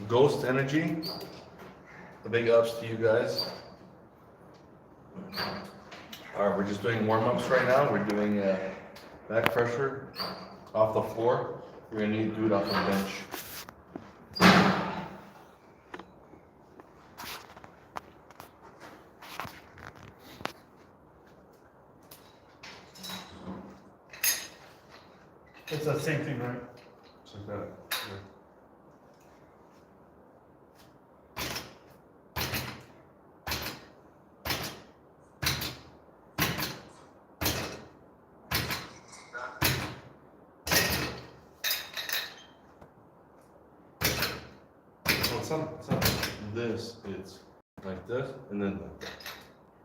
Ghost Energy. The big ups to you guys. All right, we're just doing warm-ups right now. We're doing back pressure off the floor. We're gonna need to do it off the bench. It's the same thing, right? Just like that. Yeah. Well, it's not this, it's like this, and then like that.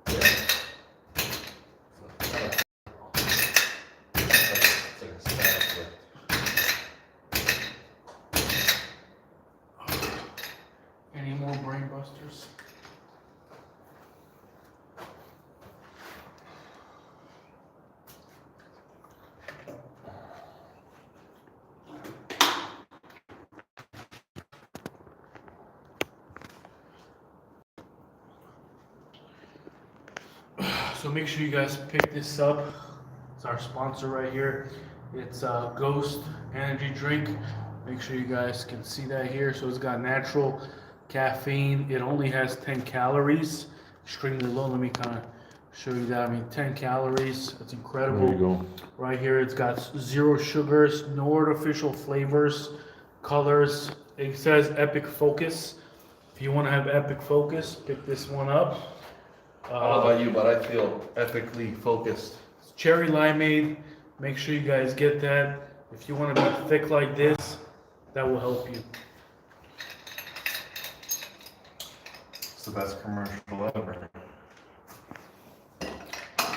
Yeah. It's like a static lift. Any more brain busters? So make sure you guys pick this up. It's our sponsor right here. It's Ghost Energy Drink. Make sure you guys can see that here. So it's got natural caffeine. It only has 10 calories. Extremely low. Let me kind of show you that. I mean, 10 calories. That's incredible. There you go. Right here, it's got 0 sugars, no artificial flavors, colors. It says Epic Focus. If you want to have Epic Focus, pick this one up. I don't know about you, but I feel epically focused. It's cherry limeade. Make sure you guys get that. If you want to be thick like this, that will help you. It's the best commercial ever.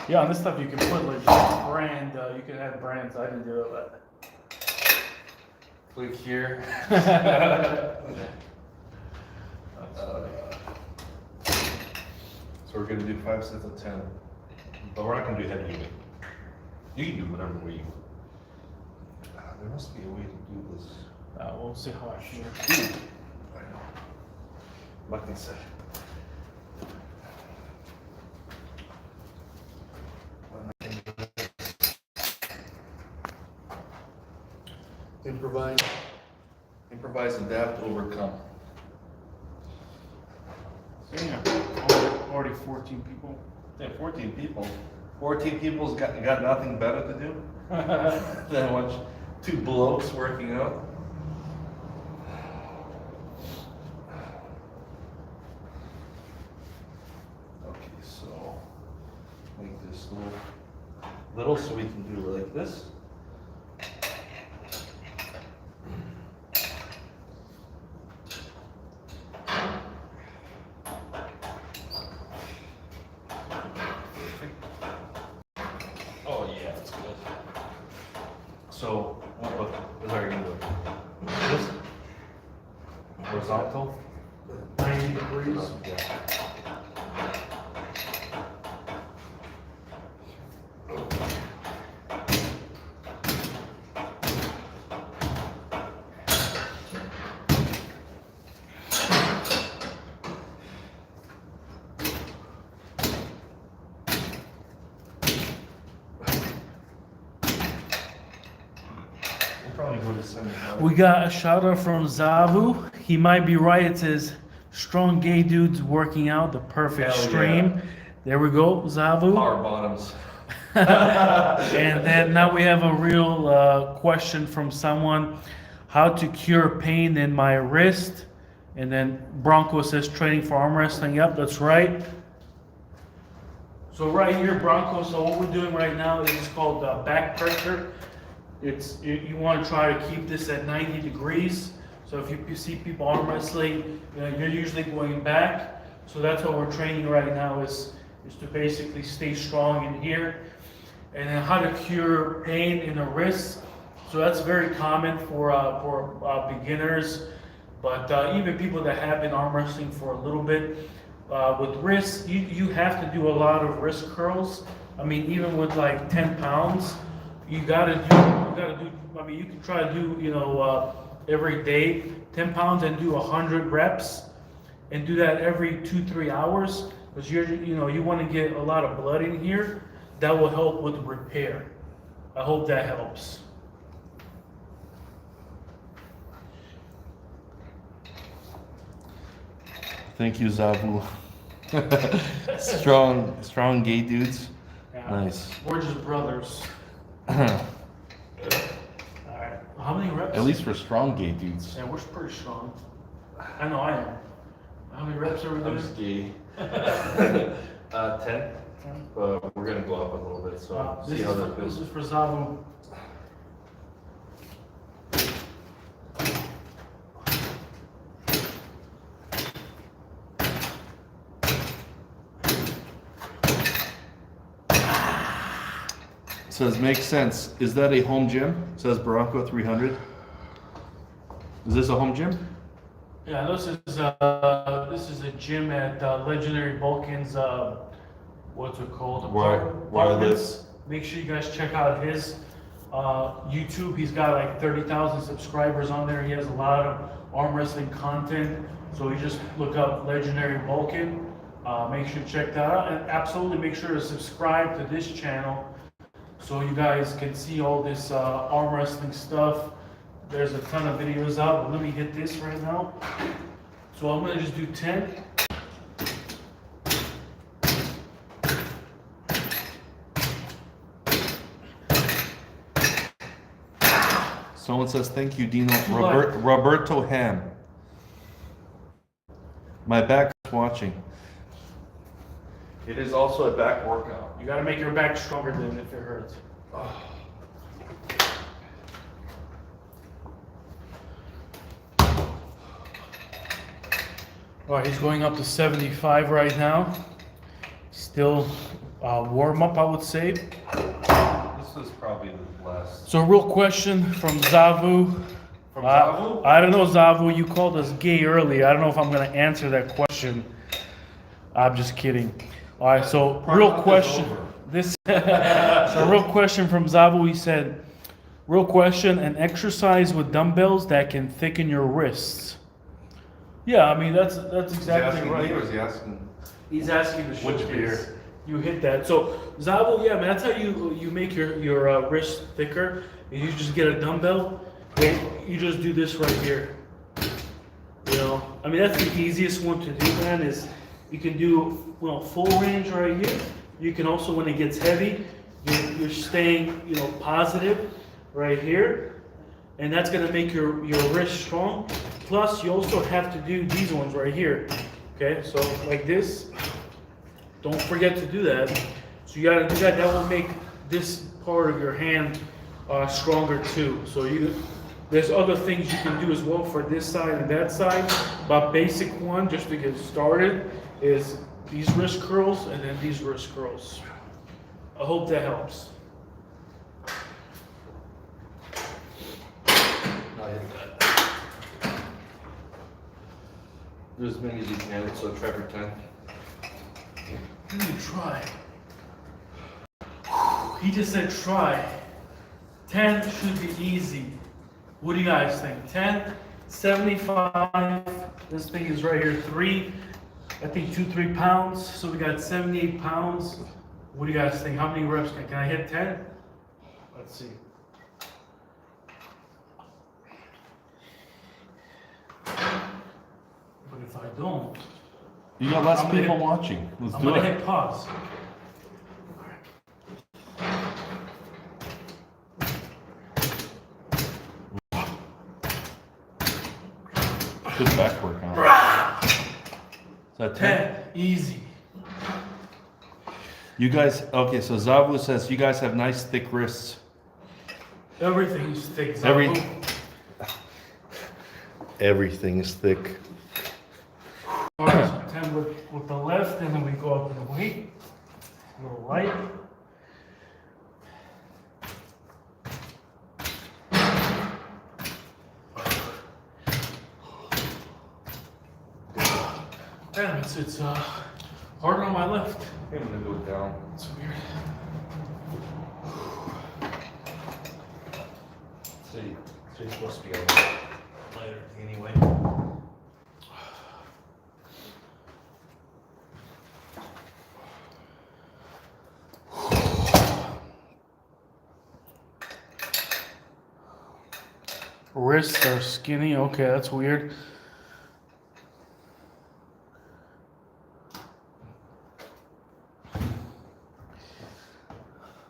Yeah, on this stuff you can put like brand. You can have brands. I didn't do it, but Click here. So we're gonna do 5 sets of 10, but we're not gonna do heavy weight. You can do whatever way you want. There must be a way to do this. we'll see how I feel. I know. Like I said. Improvise, adapt, overcome. Yeah, already 14 people. Yeah, 14 people. 14 people's got nothing better to do than watch 2 blokes working out. Okay, so make this little so we can do like this. Oh yeah, that's good. So what are you doing? This horizontal. 90 degrees. Yeah. We got a shout out from Zavu. He might be right. It says strong gay dudes working out, the perfect Hell stream. yeah. There we go, Zavu. Power bottoms. And then now we have a real question from someone: how to cure pain in my wrist? And then Bronco says training for arm wrestling. Yep, that's right. So right here, Bronco. So what we're doing right now is called back pressure. You want to try to keep this at 90 degrees. So if you see people arm wrestling, you're usually going back. So that's what we're training right now is to basically stay strong in here. And then how to cure pain in the wrist. So that's very common for beginners, but even people that have been arm wrestling for a little bit. With wrists, you have to do a lot of wrist curls. I mean, even with like 10 pounds, you gotta do. I mean, you can try to do, every day, 10 pounds, and do 100 reps, and do that every 2-3 hours, because you want to get a lot of blood in here. That will help with repair. I hope that helps. Thank you, Zavu. strong gay dudes. Yeah. Nice. We're just brothers. All right. How many reps? At least for strong gay dudes. Yeah, we're pretty strong. I know I am. How many reps are we I'm doing? just gay. 10. But we're gonna go up a little bit, so see how that This feels. is for Zavu. Says makes sense. Is that a home gym? Says Bronco 300. Is this a home gym? Yeah, this is a gym at Legendary Vulcan's. What's it called? Where I live. Apartments. Make sure you guys check out his YouTube. He's got like 30,000 subscribers on there. He has a lot of arm wrestling content. So you just look up Legendary Vulcan. Make sure to check that out, and absolutely make sure to subscribe to this channel so you guys can see all this arm wrestling stuff. There's a ton of videos out, but let me hit this right now. So I'm gonna just do 10. Someone says thank you, Dino. Too light. Roberto Ham. My back's watching. It is also a back workout. You gotta make your back stronger than if it hurts. All right, he's going up to 75 right now. Still warm up, I would say. This is probably the last. So, real question from Zavu. From Zavu? I don't know, Zavu. You called us gay earlier. I don't know if I'm gonna answer that question. I'm just kidding. All right, so real question. So real question from Zavu. He said, real question: an exercise with dumbbells that can thicken your wrists. Yeah, I mean that's exactly right. Or is he asking? He's asking the Which showcase. beer? You hit that. So Zavu, yeah, man, that's how you make your wrist thicker. You just get a dumbbell, and you just do this right here. You know, I mean that's the easiest one to do, man. Is you can do full range right here. You can also, when it gets heavy, you're staying positive right here, and that's gonna make your wrist strong. Plus, you also have to do these ones right here. Okay, so like this. Don't forget to do that. So you gotta do that. That will make this part of your hand stronger too. So there's other things you can do as well for this side and that side. But basic one, just to get started, is these wrist curls and then these wrist curls. I hope that helps. I hit that. Do as many as you can, so try for 10. Let me try. He just said try. 10 should be easy. What do you guys think? 10, 75. This thing is right here. 3. I think 2-3 pounds. So we got 78 pounds. What do you guys think? How many reps can I hit? 10? Let's see. But if I don't, You got less I'm gonna people hit- watching. Let's I'm do gonna it. hit pause. Good back workout. Is that 10? 10, easy. You guys, okay, so Zavu says you guys have nice thick wrists. Everything's thick. Every- Zavu. Everything is thick. All right, so 10 with the left, and then we go up in the weight. A little light. Damn, it's harder on my left. I'm gonna go down. It's weird. So you're supposed to be on. Wrists are skinny. Okay, that's weird.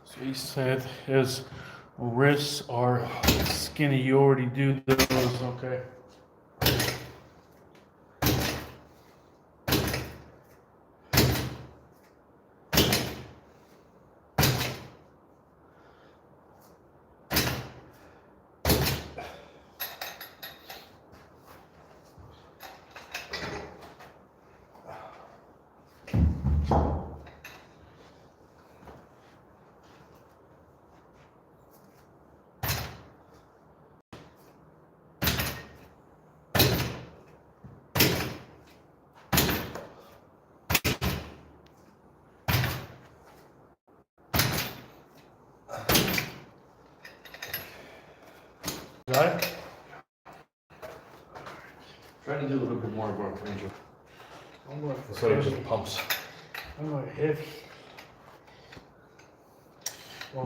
So he said his wrists are skinny. You already do those. Okay. Right? Try to do a little bit more of our range of. I'm going So it just pumps. I'm going heavy. Well,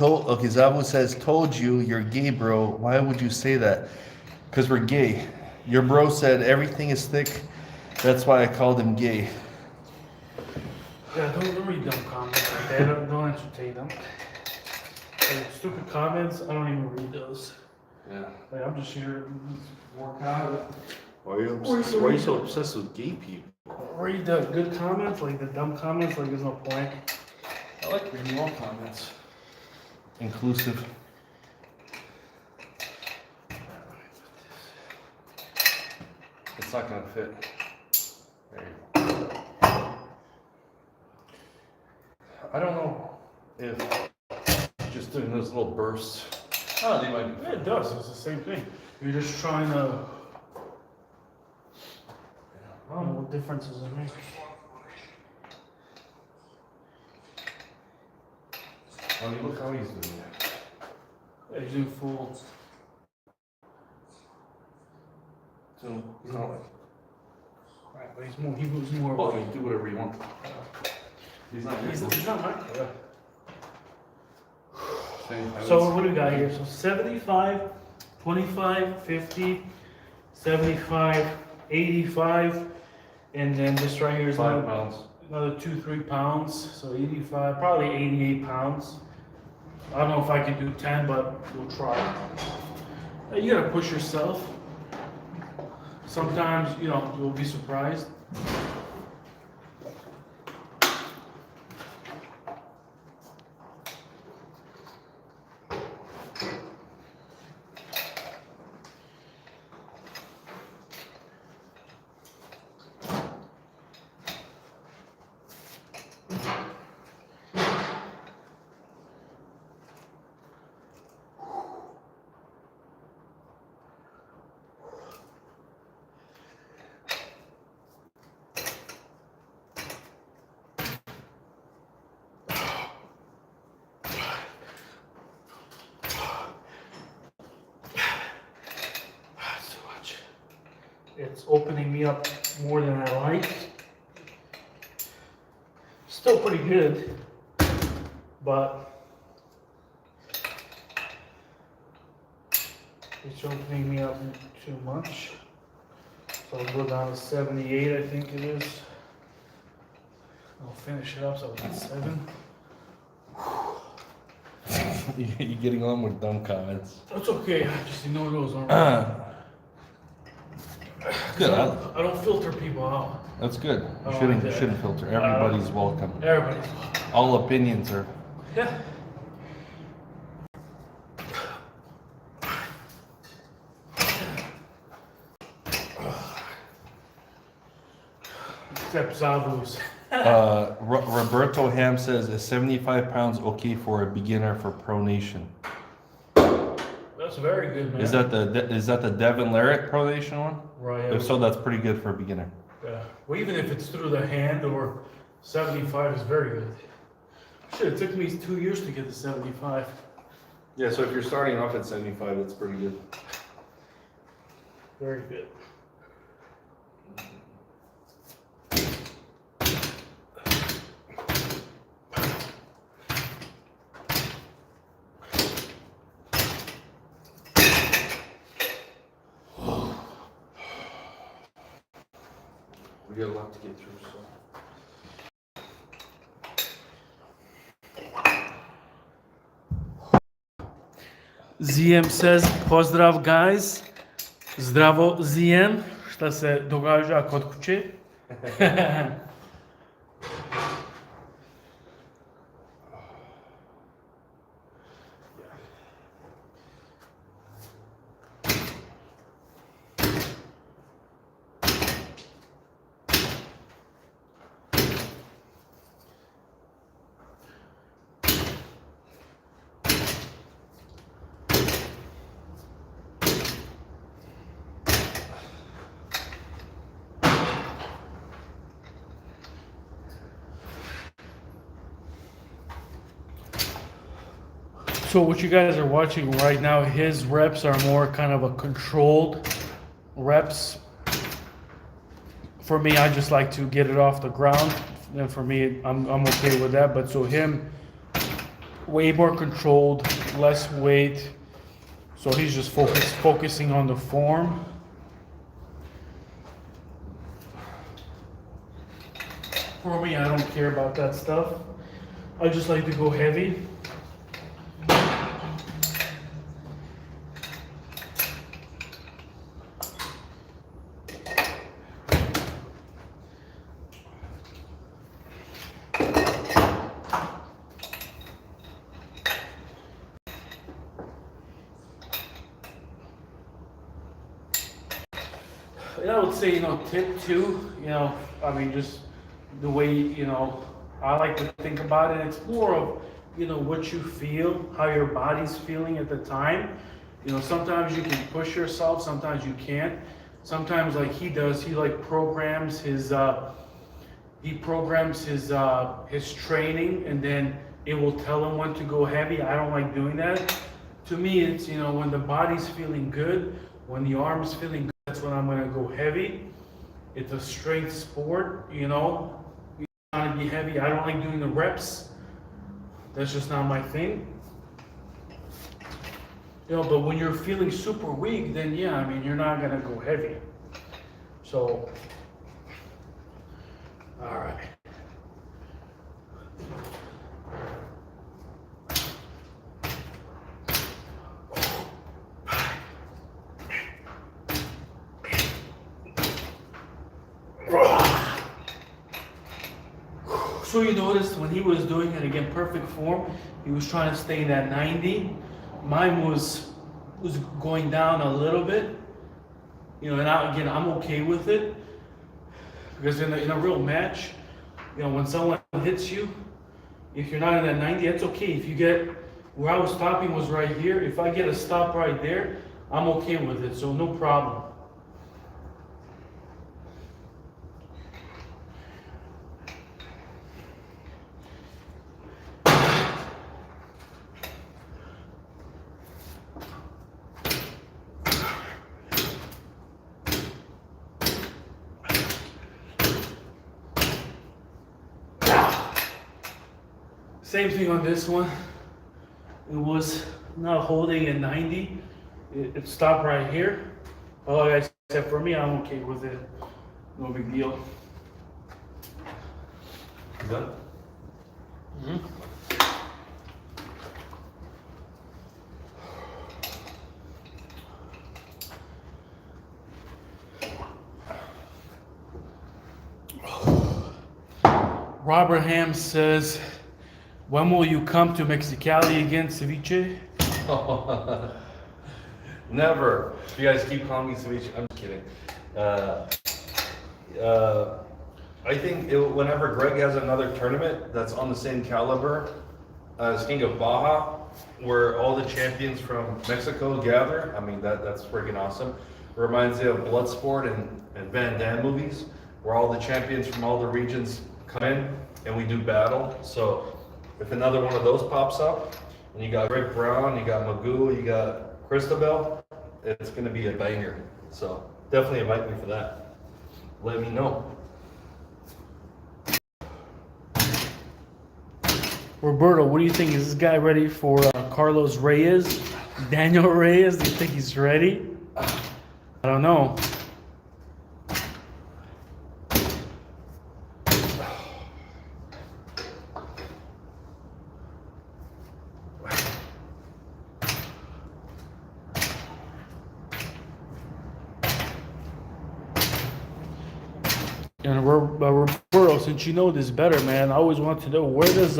Okay, Zabu says, told you you're gay, bro. Why would you say that? Because we're gay. Your bro said everything is thick. That's why I called him gay. Yeah, don't read dumb comments like that. Don't entertain them. Like, stupid comments, I don't even read those. Yeah. Like, I'm just here to work out. Why are you so obsessed with gay people? Read the good comments, like the dumb comments, like there's no point. I like reading all comments. Inclusive. It's not gonna fit. There you go. I don't know if just doing those little bursts. Oh, they might be. Yeah, it does, it's the same thing. You're just trying to. I don't know what difference does it make. I mean, look how he's doing it. Yeah, he's doing full. So he's not like. Right, but he moves more. Well, you do whatever you want. He's not. He's not my. Yeah. So what do we got here? So 75, 25, 50, 75, 85, and then this right here is 5 pounds. another 2-3 pounds. So 85, probably 88 pounds. I don't know if I can do 10, but we'll try. You gotta push yourself. Sometimes, you'll be surprised. It's opening me up more than I like. Still pretty good, but it's opening me up too much. So I'll go down to 78, I think it is. I'll finish it up so it's 7. You're getting on with dumb comments. That's okay, I just ignore those. Aren't Good. I don't filter people out. That's good. You Oh, shouldn't, yeah. shouldn't filter. Everybody's welcome. Everybody's. All opinions are. Yeah. Except Zabu's. Roberto Ham says, is 75 pounds okay for a beginner for Pronation? That's very good, man. Is that the Devon Larratt Pronation one? Right. If so, that's pretty good for a beginner. Yeah. Well, even if it's through the hand or 75 is very good. Shit, it took me 2 years to get to 75. Yeah, so if you're starting off at 75, that's pretty good. Very good. We got a lot to get through, so. ZM says, pozdrav guys. Zdravo ZM. Šta se događa kod kuće? So what you guys are watching right now, his reps are more kind of a controlled reps. For me, I just like to get it off the ground. And for me, I'm okay with that. But so him, way more controlled, less weight. So he's just focusing on the form. For me, I don't care about that stuff. I just like to go heavy. And I would say, tip two, I mean, just the way, I like to think about it. It's more of, what you feel, how your body's feeling at the time. Sometimes you can push yourself, sometimes you can't. Sometimes like he does, he like programs his training, and then it will tell him when to go heavy. I don't like doing that. To me, it's, when the body's feeling good, when the arm's feeling good, that's when I'm gonna go heavy. It's a strength sport, you want to be heavy. I don't like doing the reps. That's just not my thing. But when you're feeling super weak, then yeah, I mean, you're not gonna go heavy. So, all right. So you noticed when he was doing it again, perfect form, he was trying to stay in that 90. Mine was going down a little bit, and again, I'm okay with it, because in a real match, when someone hits you, if you're not in that 90, that's okay. If you get, where I was stopping was right here. If I get a stop right there, I'm okay with it, so no problem. Same thing on this one. It was not holding at 90. It stopped right here. But like I said, for me, I'm okay with it. No big deal. You done? Mm-hmm. Robert Ham says, when will you come to Mexicali again, ceviche? Never. You guys keep calling me ceviche. I'm just kidding. I think whenever Greg has another tournament that's on the same caliber as King of Baja, where all the champions from Mexico gather, I mean, that's freaking awesome. It reminds me of Bloodsport and Van Damme movies, where all the champions from all the regions come in and we do battle. So if another one of those pops up, and you got Rick Brown, you got Magoo, you got Christabel, it's going to be a banger. So definitely invite me for that. Let me know. Roberto, what do you think? Is this guy ready for Carlos Reyes? Daniel Reyes? Do you think he's ready? I don't know. And Roberto, since you know this better, man, I always want to know, where does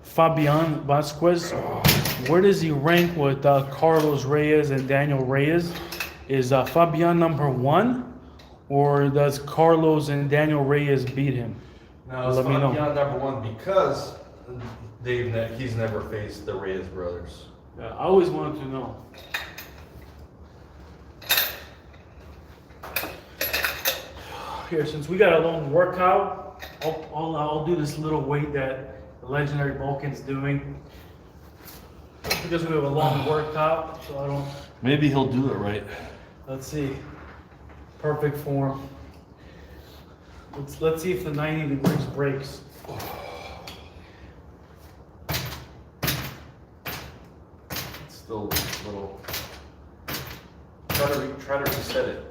Fabian Vasquez, where does he rank with Carlos Reyes and Daniel Reyes? Is Fabian number 1, or does Carlos and Daniel Reyes beat him? Now, is Let me know. Fabian number 1 because he's never faced the Reyes brothers. Yeah, I always wanted to know. Here, since we got a long workout, I'll do this little weight that the legendary Vulcan's doing. Because we have a long workout, so I don't. Maybe he'll do it right. Let's see. Perfect form. Let's see if the 90 degrees breaks. It's still a little. Try to reset it.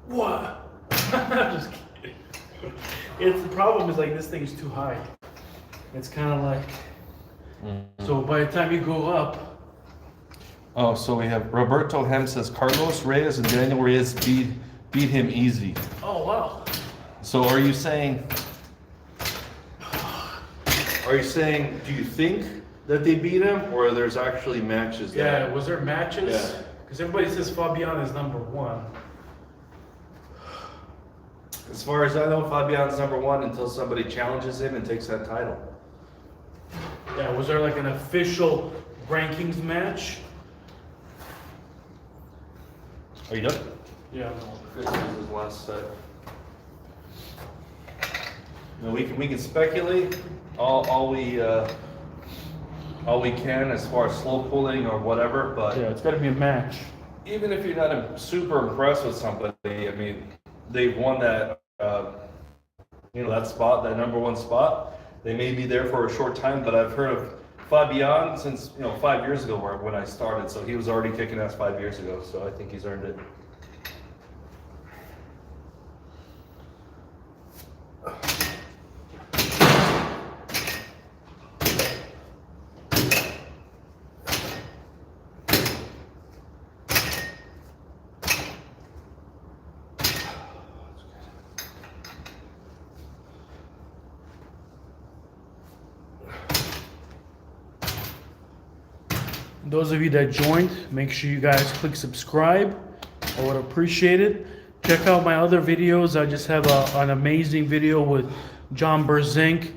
What? I'm just kidding. It's the problem is like this thing's too high. It's kind of like. So by the time you go up. Oh, so we have Roberto Hem says Carlos Reyes and Daniel Reyes beat him easy. Oh wow. So are you saying? Are you saying, do you think that they beat him, or there's actually matches? Yeah. Was there matches? Yeah. Because everybody says Fabian is number 1. As far as I know, Fabian's number 1 until somebody challenges him and takes that title. Yeah. Was there like an official rankings match? Are you done? Yeah. This is his last set. No, we can speculate all we can as far as slow pulling or whatever, but Yeah. It's got to be a match. even if you're not super impressed with somebody, I mean, they've won that that spot, that number 1 spot. They may be there for a short time, but I've heard of Fabian since 5 years ago when I started, so he was already kicking ass 5 years ago, so I think he's earned it. Those of you that joined, make sure you guys click subscribe. I would appreciate it. Check out my other videos. I just have an amazing video with John Brzenk.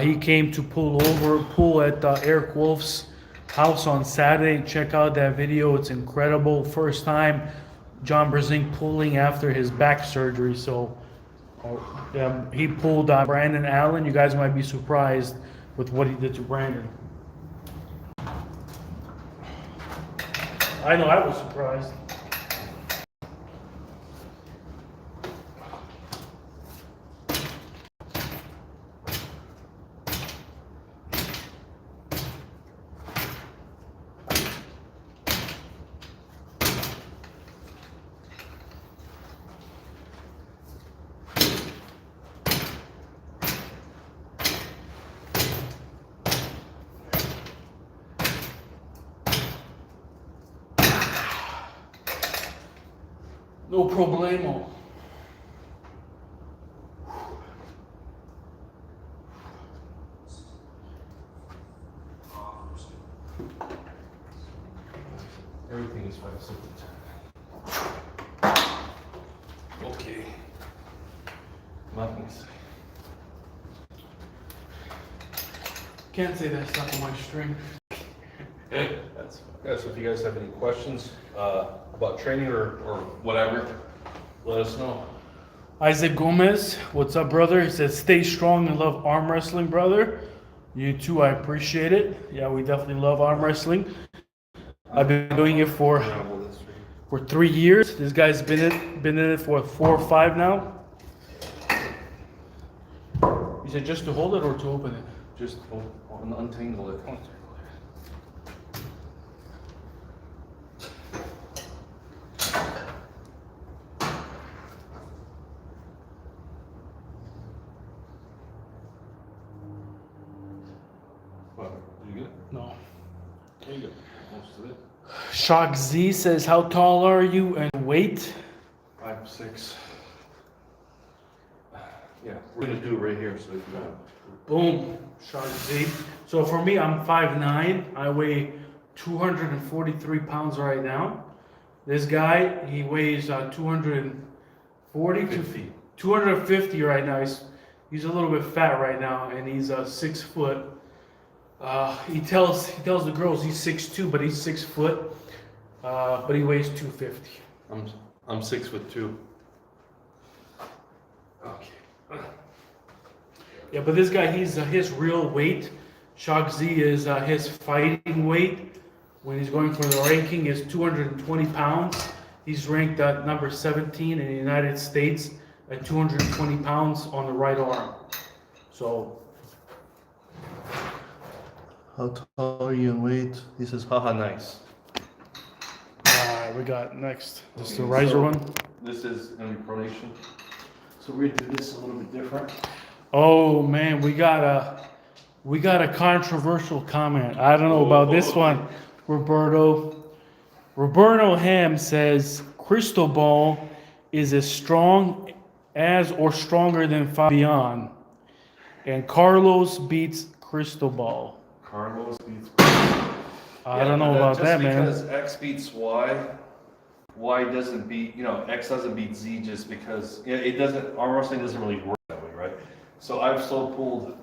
He came to pull at Eric Wolf's house on Saturday. Check out that video. It's incredible. First time John Brzenk pulling after his back surgery. So he pulled Brandon Allen. You guys might be surprised with what he did to Brandon. I know, I was surprised. No problemo. Everything is 5 Okay. Nothing's. Can't say that's not my string. That's fine. Yeah, so if you guys have any questions about training or whatever, let us know. Isaac Gomez, what's up, brother? He says, stay strong and love arm wrestling, brother. You too, I appreciate it. Yeah, we definitely love arm wrestling. I've been doing it for 3 years. This guy's been in it for 4 or 5 now. You said just to hold it or to open it? Just untangle it. What? You good? No. There you go. Most of it. Shock Z says, how tall are you and weight? 5'6". Yeah, we're gonna do it right here, so if you want. Boom, Shark Z. So for me, I'm 5'9". I weigh 243 pounds right now. This guy, he weighs 240 to 50. 250 right now. He's a little bit fat right now, and he's 6 foot. He tells the girls he's 6'2", but he's 6 foot. But he weighs 250. I'm 6'2". Okay. Yeah, but this guy, he's his real weight. Shark Z is his fighting weight. When he's going for the ranking, is 220 pounds. He's ranked at number 17 in the United States at 220 pounds on the right arm. So, How tall are you in weight? He says, haha, nice. we got next. This is the Okay, riser so one. This is gonna be pronation. So we're gonna do this a little bit different. Oh man, we got a controversial comment. I don't know about this one, Roberto. Roberto Ham says Cristobal is as strong as or stronger than Fabian, and Carlos beats Cristobal. Carlos beats. I don't know about that, man. Just because X beats Y, Y doesn't beat, X doesn't beat Z just because, it doesn't, arm wrestling doesn't really work that way, right? So I've slow pulled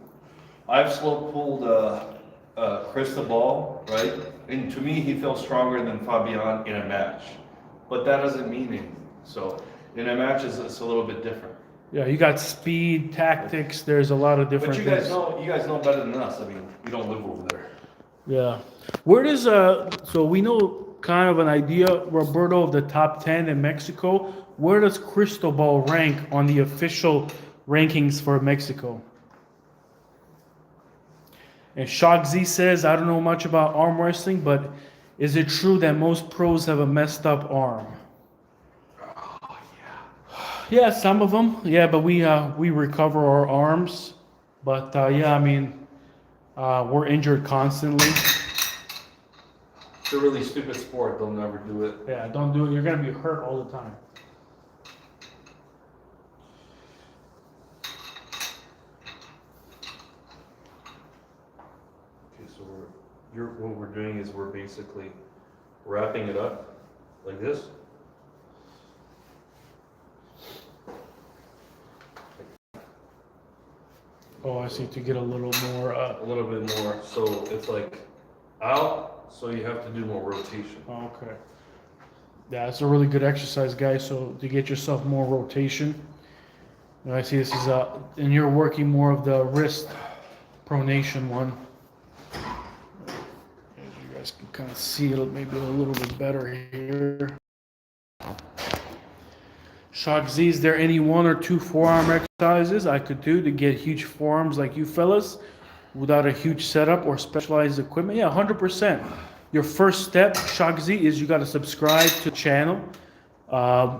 Cristobal, right? And to me, he feels stronger than Fabian in a match. But that doesn't mean anything. So in a match, it's a little bit different. Yeah, you got speed, tactics. There's a lot of different But you things. guys know better than us. I mean, we don't live over there. Yeah. Where does so we know kind of an idea, Roberto, of the top 10 in Mexico. Where does Cristobal rank on the official rankings for Mexico? And Shock Z says, I don't know much about arm wrestling, but is it true that most pros have a messed up arm? Oh, yeah. Yeah, some of them. Yeah, but we recover our arms. But yeah, I mean, we're injured constantly. It's a really stupid sport. They'll never do it. Yeah, don't do it. You're gonna be hurt all the time. Okay, so what we're doing is we're basically wrapping it up like this. Oh, I see. To get a little more. A little bit more. So it's like out. So you have to do more rotation. Okay. Yeah, it's a really good exercise, guys. So to get yourself more rotation. And I see this is and you're working more of the wrist pronation one. As you guys can kind of see it maybe a little bit better here. Shock Z, is there any 1 or 2 forearm exercises I could do to get huge forearms like you fellas without a huge setup or specialized equipment? Yeah, 100%. Your first step, Shock Z, is you got to subscribe to the channel.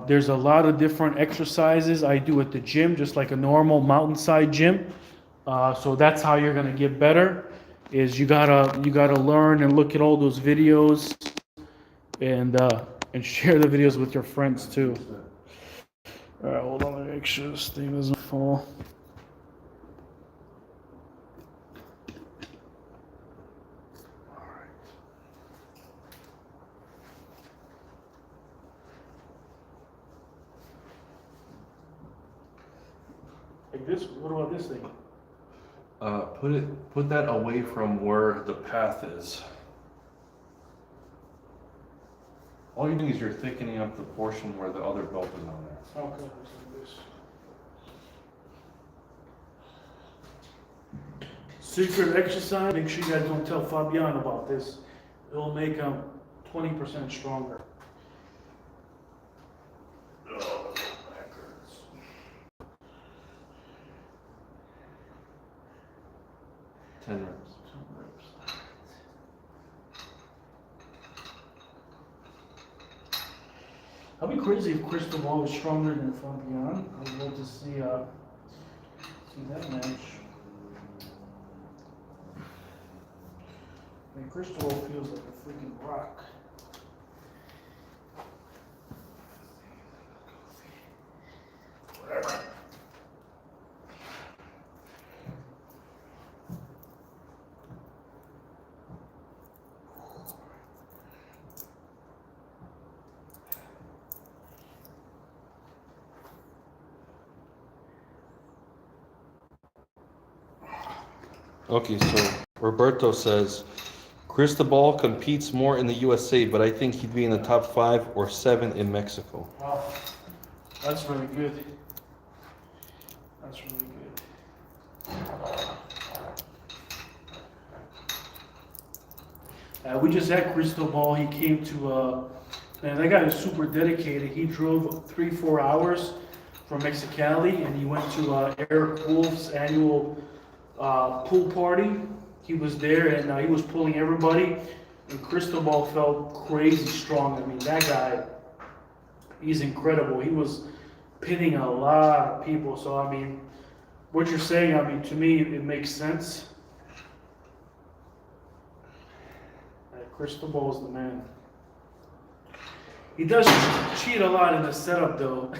There's a lot of different exercises I do at the gym, just like a normal mountainside gym. So that's how you're gonna get better. Is you gotta learn and look at all those videos, and share the videos with your friends too. All right, hold on, let me make sure this thing doesn't fall. Like this? What about this thing? Put that away from where the path is. All you're doing is you're thickening up the portion where the other belt is on there. Okay, let's do this. Secret exercise. Make sure you guys don't tell Fabian about this. It'll make him 20% stronger. Oh, that hurts. Ten reps. That'd be crazy if Cristobal was stronger than Fabian. I'd love to see that match. I mean, Cristobal feels like a freaking rock. Whatever. Okay, so Roberto says Cristobal competes more in the USA, but I think he'd be in the top 5 or 7 in Mexico. Wow, that's really good. That's really good. We just had Cristobal. He came to, man, that guy is super dedicated. He drove 3-4 hours from Mexicali, and he went to Eric Wolf's annual pool party. He was there, and he was pulling everybody. And Cristobal felt crazy strong. I mean, that guy, he's incredible. He was pinning a lot of people. So, I mean, what you're saying, I mean, to me, it makes sense. Cristobal is the man. He does cheat a lot in the setup, though.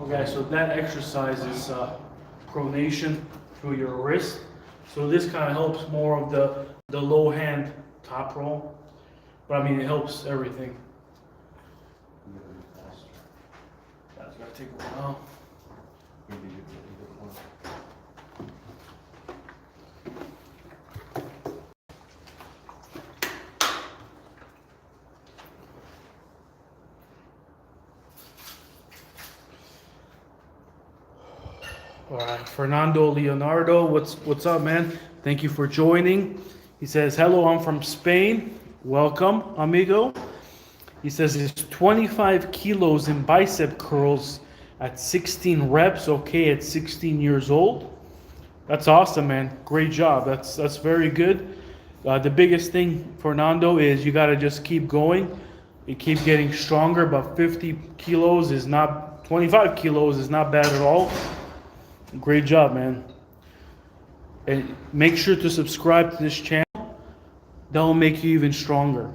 Okay, so that exercise is pronation through your wrist. So this kind of helps more of the low hand top roll. But I mean, it helps everything. That's gonna take a while. All right, Fernando Leonardo, what's up, man? Thank you for joining. He says, hello, I'm from Spain. Welcome, amigo. He says it's 25 kilos in bicep curls at 16 reps, okay, at 16 years old. That's awesome, man. Great job. That's very good. The biggest thing, Fernando, is you got to just keep going. You keep getting stronger, but 50 kilos is not, 25 kilos is not bad at all. Great job, man. And make sure to subscribe to this channel. That will make you even stronger.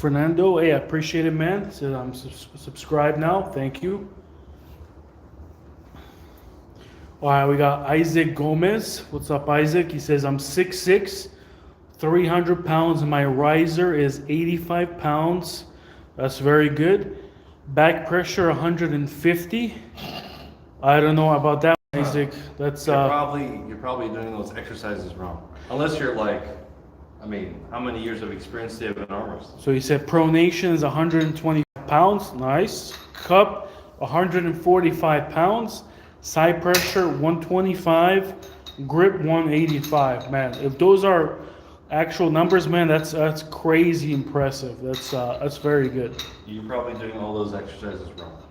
Fernando, hey, I appreciate it, man. So I'm subscribed now. Thank you. All right, we got Isaac Gomez. What's up, Isaac? He says, I'm 6'6", 300 pounds, and my riser is 85 pounds. That's very good. Back pressure 150. I don't know about that, Isaac. That's you're probably doing those exercises wrong. Unless you're like, I mean, how many years of experience do you have in arm wrestling? So he said pronation is 120 pounds. Nice. Cup 145 pounds. Side pressure 125. Grip 185. Man, if those are actual numbers, man, that's crazy impressive. That's very good. You're probably doing all those exercises wrong.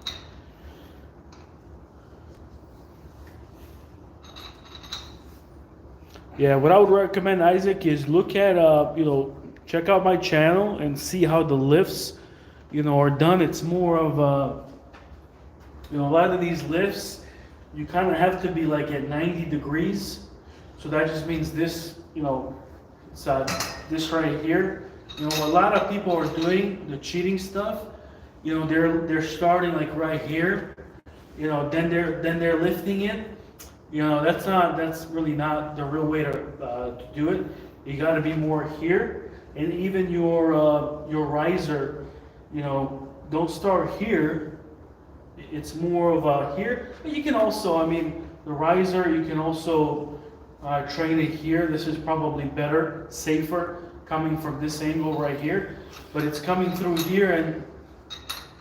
Yeah, what I would recommend, Isaac, is look at check out my channel and see how the lifts are done. It's more of a lot of these lifts you kind of have to be like at 90 degrees. So that just means this, it's this right here. A lot of people are doing the cheating stuff. They're starting like right here. Then they're lifting it. That's really not the real way to do it. You got to be more here, and even your riser, don't start here. It's more of a here. But you can also, the riser, you can also train it here. This is probably better, safer, coming from this angle right here. But it's coming through here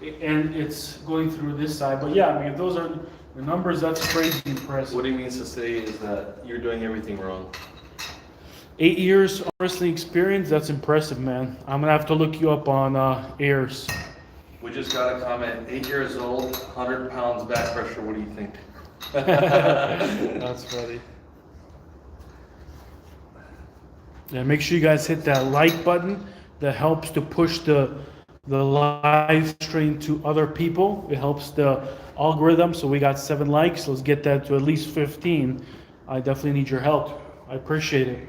and it's going through this side. But yeah, if those are the numbers, that's crazy impressive. What he means to say is that you're doing everything wrong. 8 years wrestling experience, that's impressive, man. I'm gonna have to look you up on airs. We just got a comment, 8 years old, 100 pounds back pressure, what do you think? That's funny. Yeah, make sure you guys hit that like button. That helps to push the live stream to other people. It helps the algorithm. So we got 7 likes. Let's get that to at least 15. I definitely need your help. I appreciate it.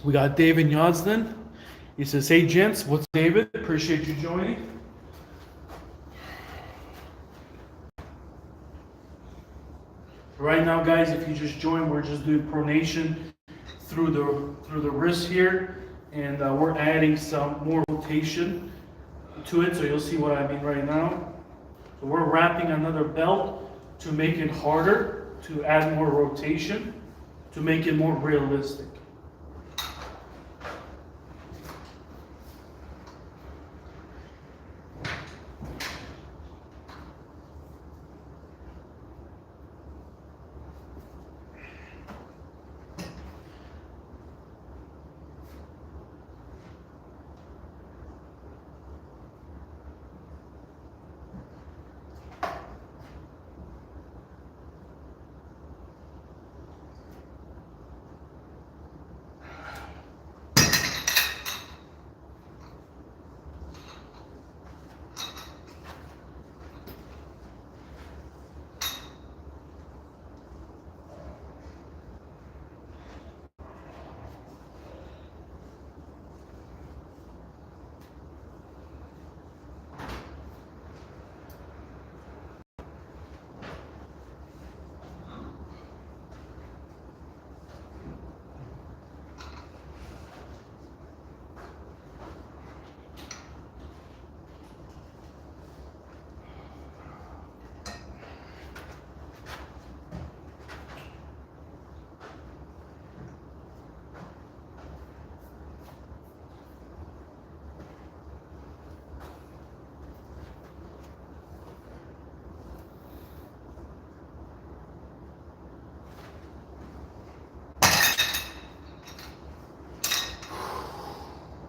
We got David Yodsden. He says, hey gents, what's David? Appreciate you joining. Right now, guys, if you just join, we're just doing pronation through the wrist here, and we're adding some more rotation to it. So you'll see what I mean right now. So we're wrapping another belt to make it harder, to add more rotation, to make it more realistic.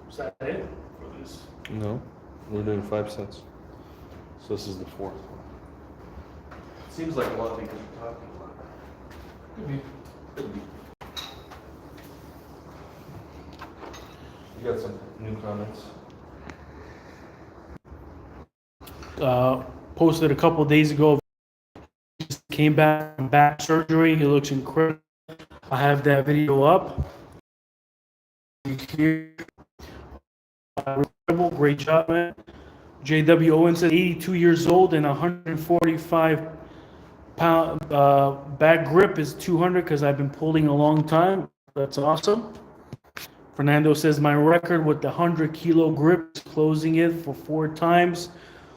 Is that it for this? No, we're doing 5 sets. So this is the 4th one. Seems like a lot because we're talking a lot. Could be. Could be. You got some new comments? posted a couple days ago. Came back from back surgery. He looks incredible. I have that video up. Here. Incredible, great job, man. JW Owens is 82 years old and 145 pound. Back grip is 200 because I've been pulling a long time. That's awesome. Fernando says my record with the 100-kilo grip is closing it for 4 times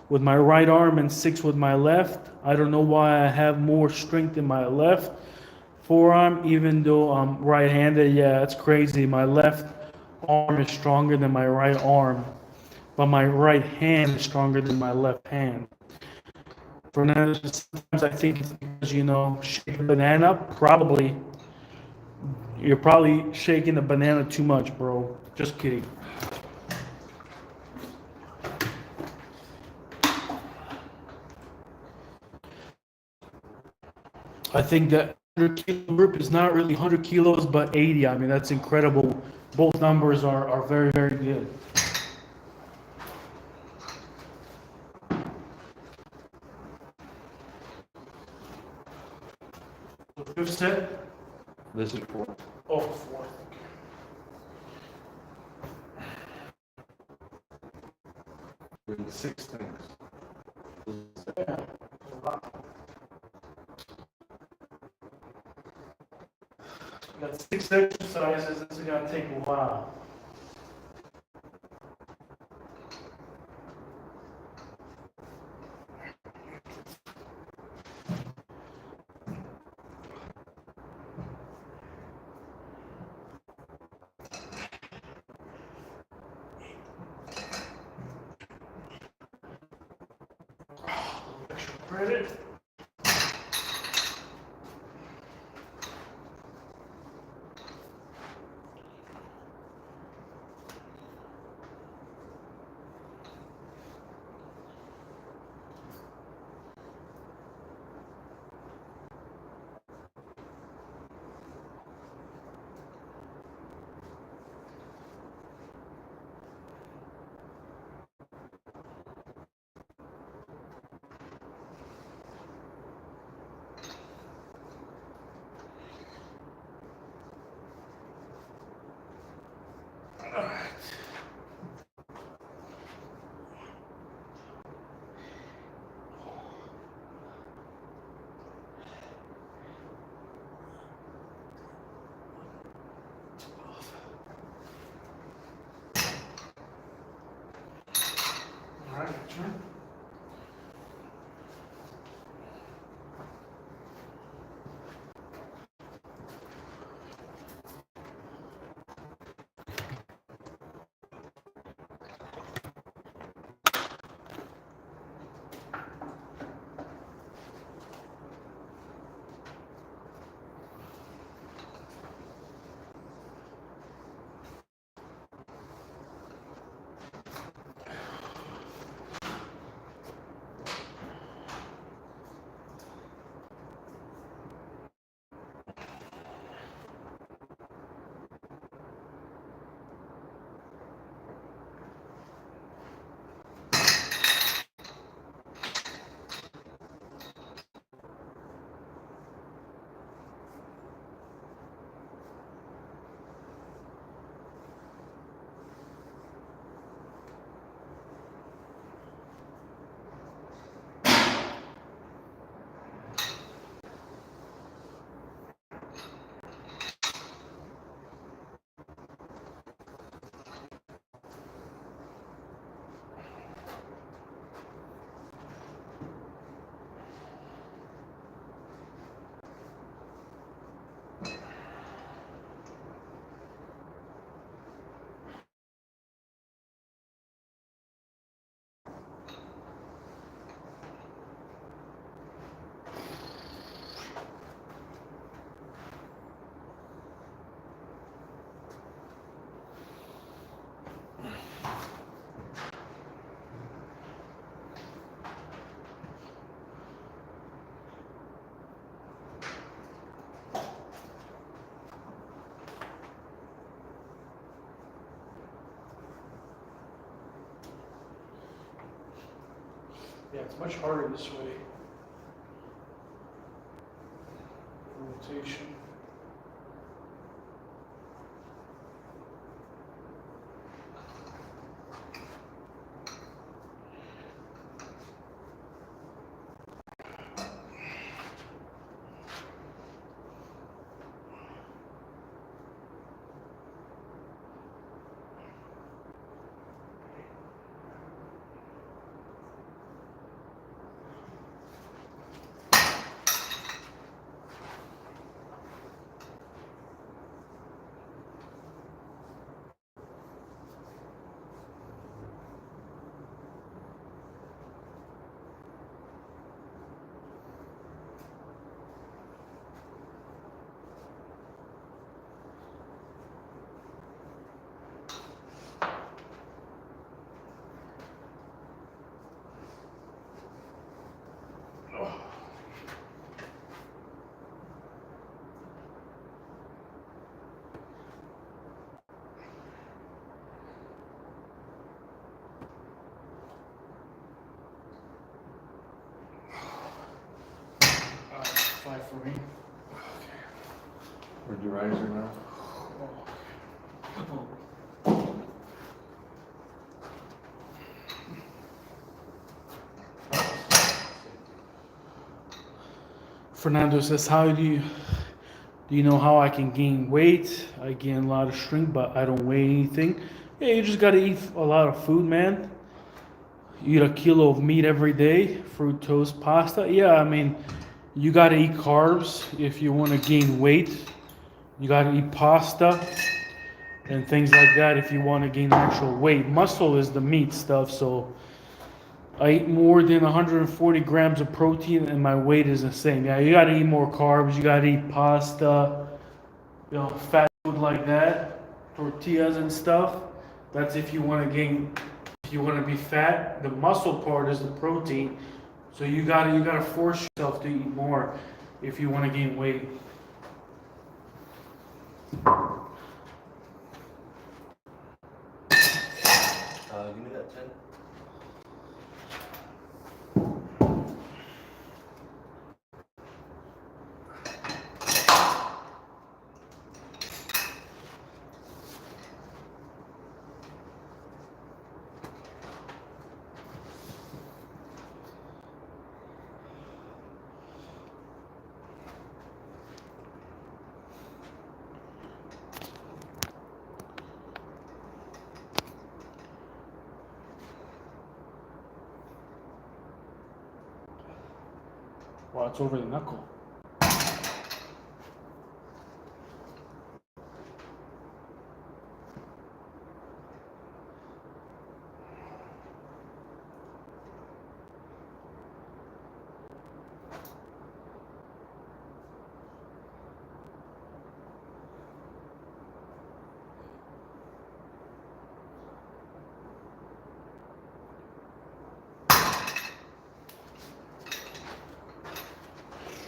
with my right arm and 6 with my left. I don't know why I have more strength in my left forearm, even though I'm right-handed. Yeah, it's crazy. My left arm is stronger than my right arm, but my right hand is stronger than my left hand. Fernando, sometimes I think it's because, shake a banana, probably. You're probably shaking the banana too much, bro. Just kidding. I think that 100-kilo grip is not really 100 kilos, but 80. I mean, that's incredible. Both numbers are very, very good. The 5th set? This is 4. Oh, 4th. Doing 6 things. Yeah. We got 6 exercises. This is gonna take a while. Extra credit. All right, turn. Yeah, it's much harder this way. Rotation. Five for me. Where'd your riser now? Fernando says, do you know how I can gain weight? I gain a lot of strength, but I don't weigh anything. Yeah, you just gotta eat a lot of food, man. Eat a kilo of meat every day, fruit, toast, pasta. Yeah, I mean, you gotta eat carbs if you want to gain weight. You gotta eat pasta and things like that if you want to gain actual weight. Muscle is the meat stuff, so I eat more than 140 grams of protein and my weight is the same. Yeah, you gotta eat more carbs, you gotta eat pasta, fat food like that, tortillas and stuff. That's if you want to gain, if you want to be fat. The muscle part is the protein, so you gotta force yourself to eat more if you want to gain weight. Give me that 10. Wow, it's over the knuckle.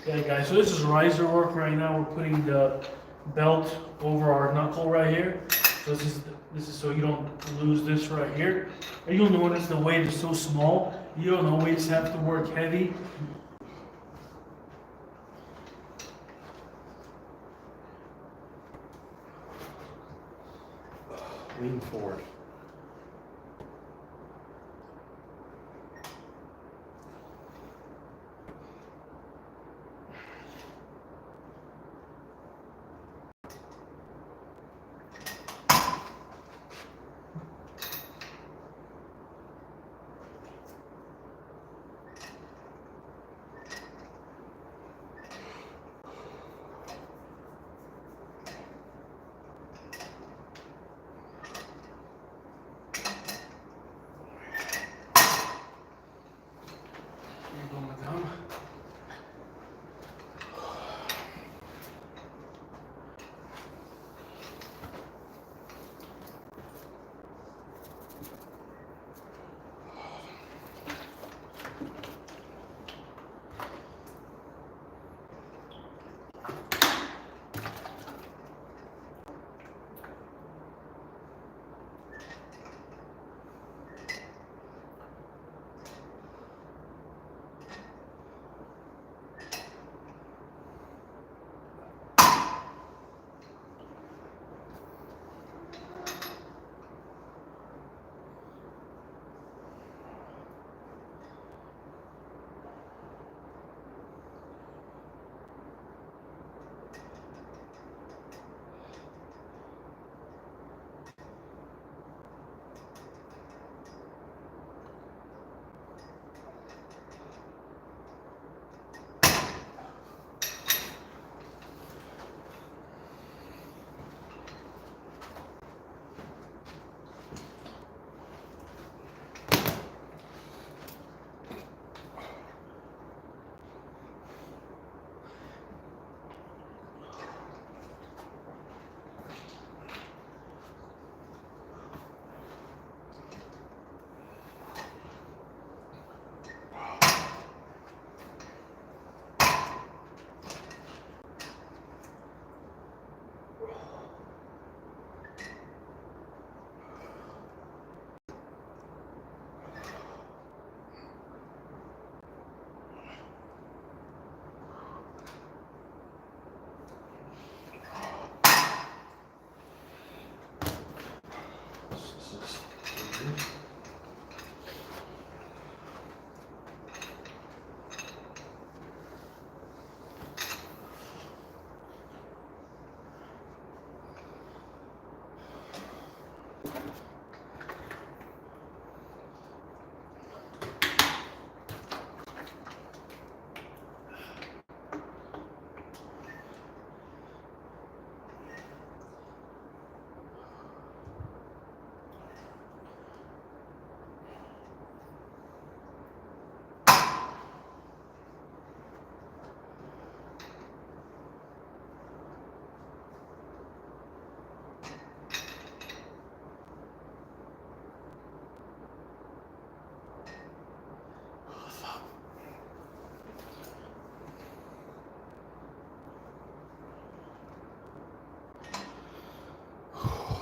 Okay, guys, so this is riser work right now. We're putting the belt over our knuckle right here. So this is so you don't lose this right here. And you'll notice the weight is so small. You don't always have to work heavy. Lean forward.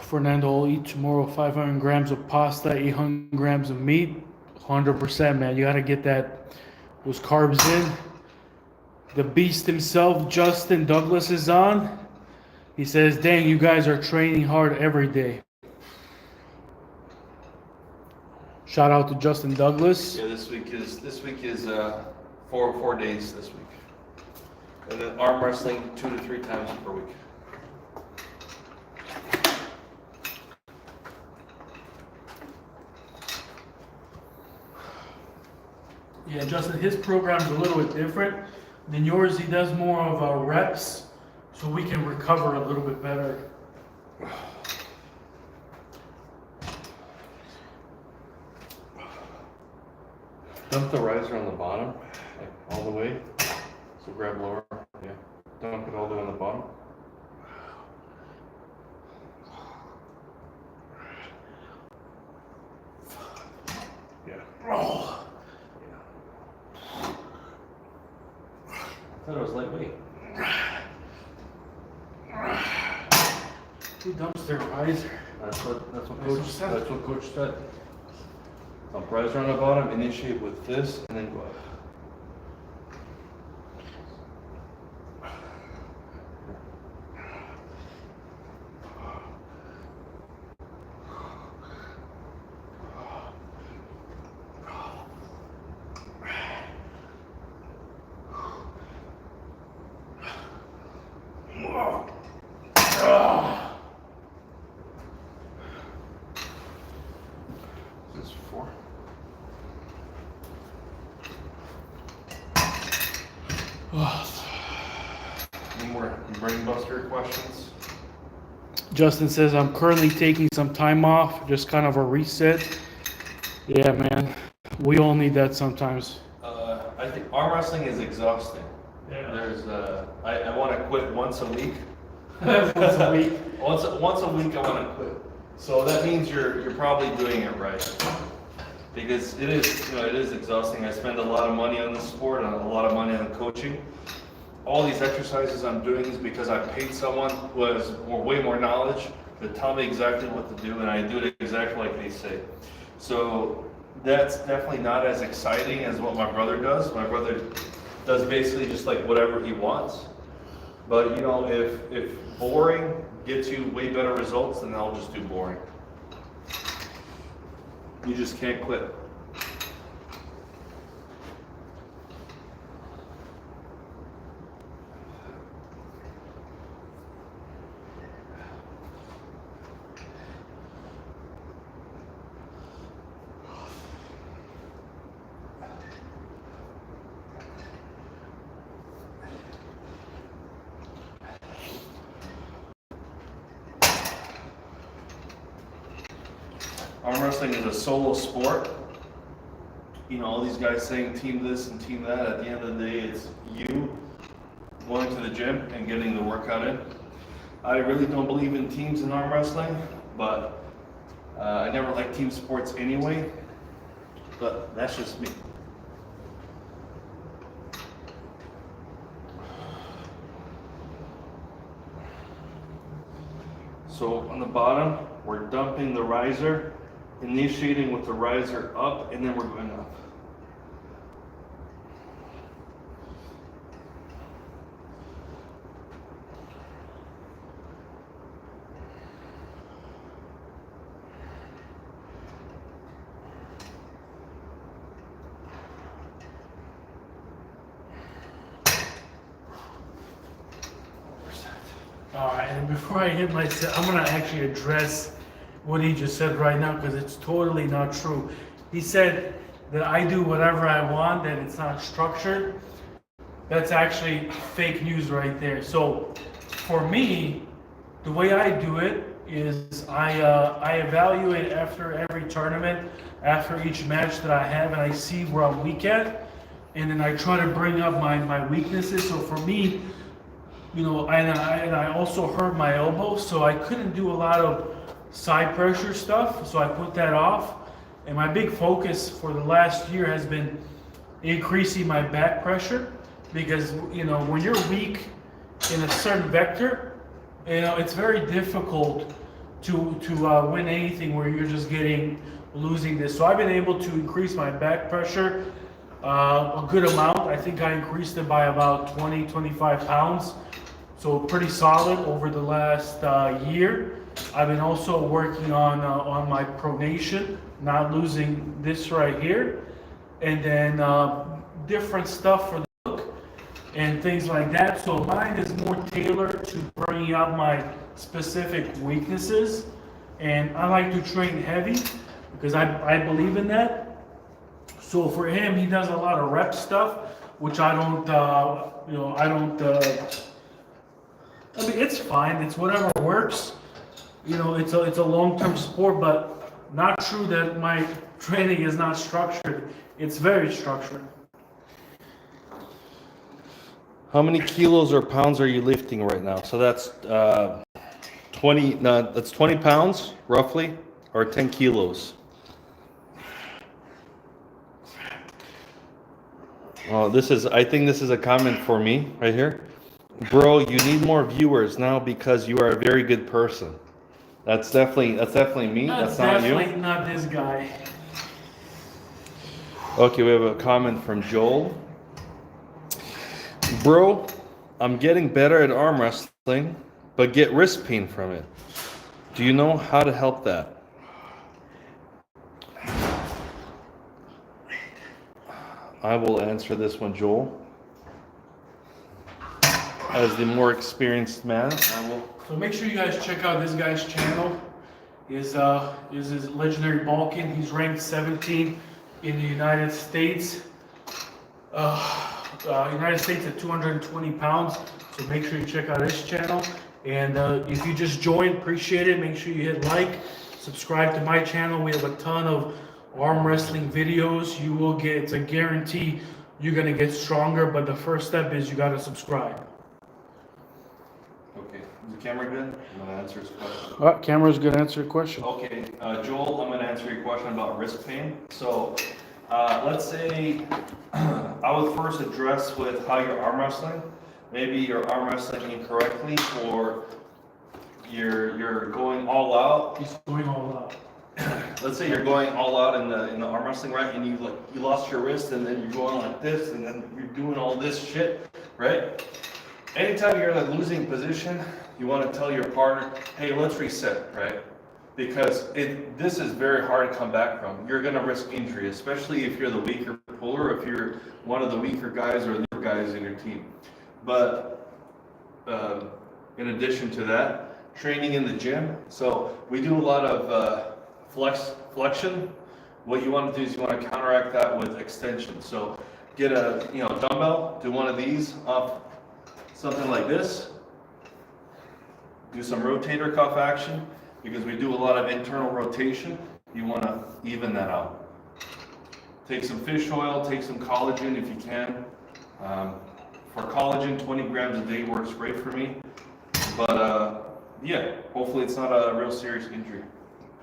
Fernando will eat tomorrow 500 grams of pasta, 800 grams of meat. 100%, man. You got to get those carbs in. The beast himself, Justin Douglas, is on. He says, dang, you guys are training hard every day. Shout out to Justin Douglas. Yeah, this week is 4 days this week. And then arm wrestling 2 to 3 times per week. Yeah, Justin, his program's a little bit different than yours. He does more of reps, so we can recover a little bit better. Dump the riser on the bottom, like all the way. So grab lower. Yeah. Dump it all the way on the bottom. Yeah. Oh. I thought it was lightweight. Who dumps their riser? That's what coach said. Dump riser on the bottom, initiate with this, and then go up. This is 4. Any more brain buster questions? Justin says, I'm currently taking some time off, just kind of a reset. Yeah, man. We all need that sometimes. I think arm wrestling is exhausting. Yeah. There's I want to quit once a week. Once a week. Once a week I want to quit. So that means you're probably doing it right. Because it is exhausting. I spend a lot of money on the sport and a lot of money on coaching. All these exercises I'm doing is because I paid someone who has way more knowledge to tell me exactly what to do, and I do it exactly like they say. So that's definitely not as exciting as what my brother does. My brother does basically just like whatever he wants. But you know, if boring gets you way better results, then I'll just do boring. You just can't quit. Arm wrestling is a solo sport. You know, all these guys saying team this and team that. At the end of the day, it's you going to the gym and getting the workout in. I really don't believe in teams in arm wrestling, but I never liked team sports anyway. But that's just me. So on the bottom, we're dumping the riser, initiating with the riser up, and then we're going up. Alright, and before I hit my set, I'm going to actually address what he just said right now because it's totally not true. He said that I do whatever I want, that it's not structured. That's actually fake news right there. So for me, the way I do it is I evaluate after every tournament, after each match that I have, and I see where I'm weak at, and then I try to bring up my weaknesses. So for me, you know, and I also hurt my elbow, so I couldn't do a lot of side pressure stuff, so I put that off. And my big focus for the last year has been increasing my back pressure, because, you know, when you're weak in a certain vector, you know, it's very difficult win anything where you're just losing this. So I've been able to increase my back pressure a good amount. I think I increased it by about 25 pounds. So pretty solid over the last year. I've been also working on my pronation, not losing this right here, and then different stuff for the look and things like that. So mine is more tailored to bringing out my specific weaknesses, and I like to train heavy because I believe in that. So for him, he does a lot of rep stuff, which I don't. I mean, it's fine. It's whatever works. It's a long-term sport, but not true that my training is not structured. It's very structured. How many kilos or pounds are you lifting right now? So that's 20. No, that's 20 pounds roughly, or 10 kilos. Oh, I think this is a comment for me right here. Bro, you need more viewers now because you are a very good person. That's definitely me. That's not you. Definitely not this guy. Okay, we have a comment from Joel. Bro, I'm getting better at arm wrestling, but get wrist pain from it. Do you know how to help that? I will answer this one, Joel. As the more experienced man, I will. So make sure you guys check out this guy's channel. Is his legendary Balkan. He's ranked 17 in the United States. United States at 220 pounds. So make sure you check out his channel. And if you just joined, appreciate it. Make sure you hit like, subscribe to my channel. We have a ton of arm wrestling videos. You will get, it's a guarantee you're gonna get stronger, but the first step is you gotta subscribe. Okay, is the camera good? I'm gonna answer his question. Camera's gonna answer your question. Okay, Joel, I'm gonna answer your question about wrist pain. So, let's say I would first address with how you're arm wrestling. Maybe you're arm wrestling incorrectly, or you're going all out. He's going all out. Let's say you're going all out in the arm wrestling, right? And you lost your wrist, and then you're going like this, and then you're doing all this shit, right? Anytime you're in a losing position, you want to tell your partner, hey, let's reset, right? Because this is very hard to come back from. You're gonna risk injury, especially if you're the weaker puller, if you're one of the weaker guys or the guys in your team. But in addition to that, training in the gym. So we do a lot of flexion. What you want to do is you want to counteract that with extension. So get a dumbbell, do one of these off something like this. Do some rotator cuff action because we do a lot of internal rotation. You want to even that out. Take some fish oil, take some collagen if you can. For collagen, 20 grams a day works great for me. But yeah, hopefully it's not a real serious injury.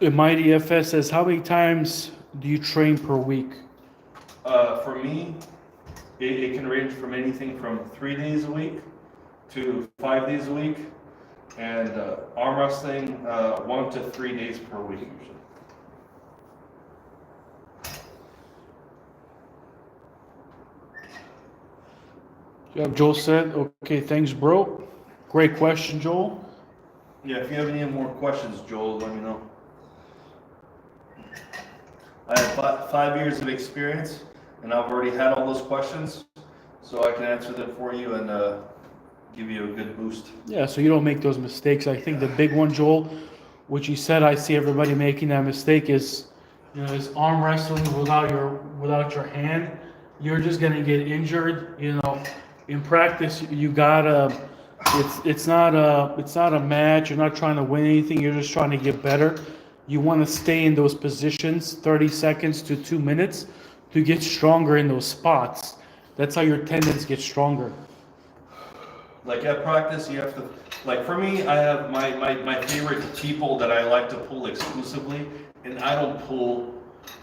Mighty FS says, how many times do you train per week? For me, it can range from anything from 3 days a week to 5 days a week, and arm wrestling 1 to 3 days per week usually. Yeah, Joel said, okay, thanks, bro. Great question, Joel. Yeah, if you have any more questions, Joel, let me know. I have 5 years of experience, and I've already had all those questions, so I can answer them for you and give you a good boost. Yeah, so you don't make those mistakes. I think the big one, Joel, which you said I see everybody making that mistake is, is arm wrestling without your hand. You're just gonna get injured. In practice, you gotta. It's not a match. You're not trying to win anything. You're just trying to get better. You want to stay in those positions 30 seconds to 2 minutes to get stronger in those spots. That's how your tendons get stronger. Like at practice, you have to, like for me, I have my favorite people that I like to pull exclusively, and I don't pull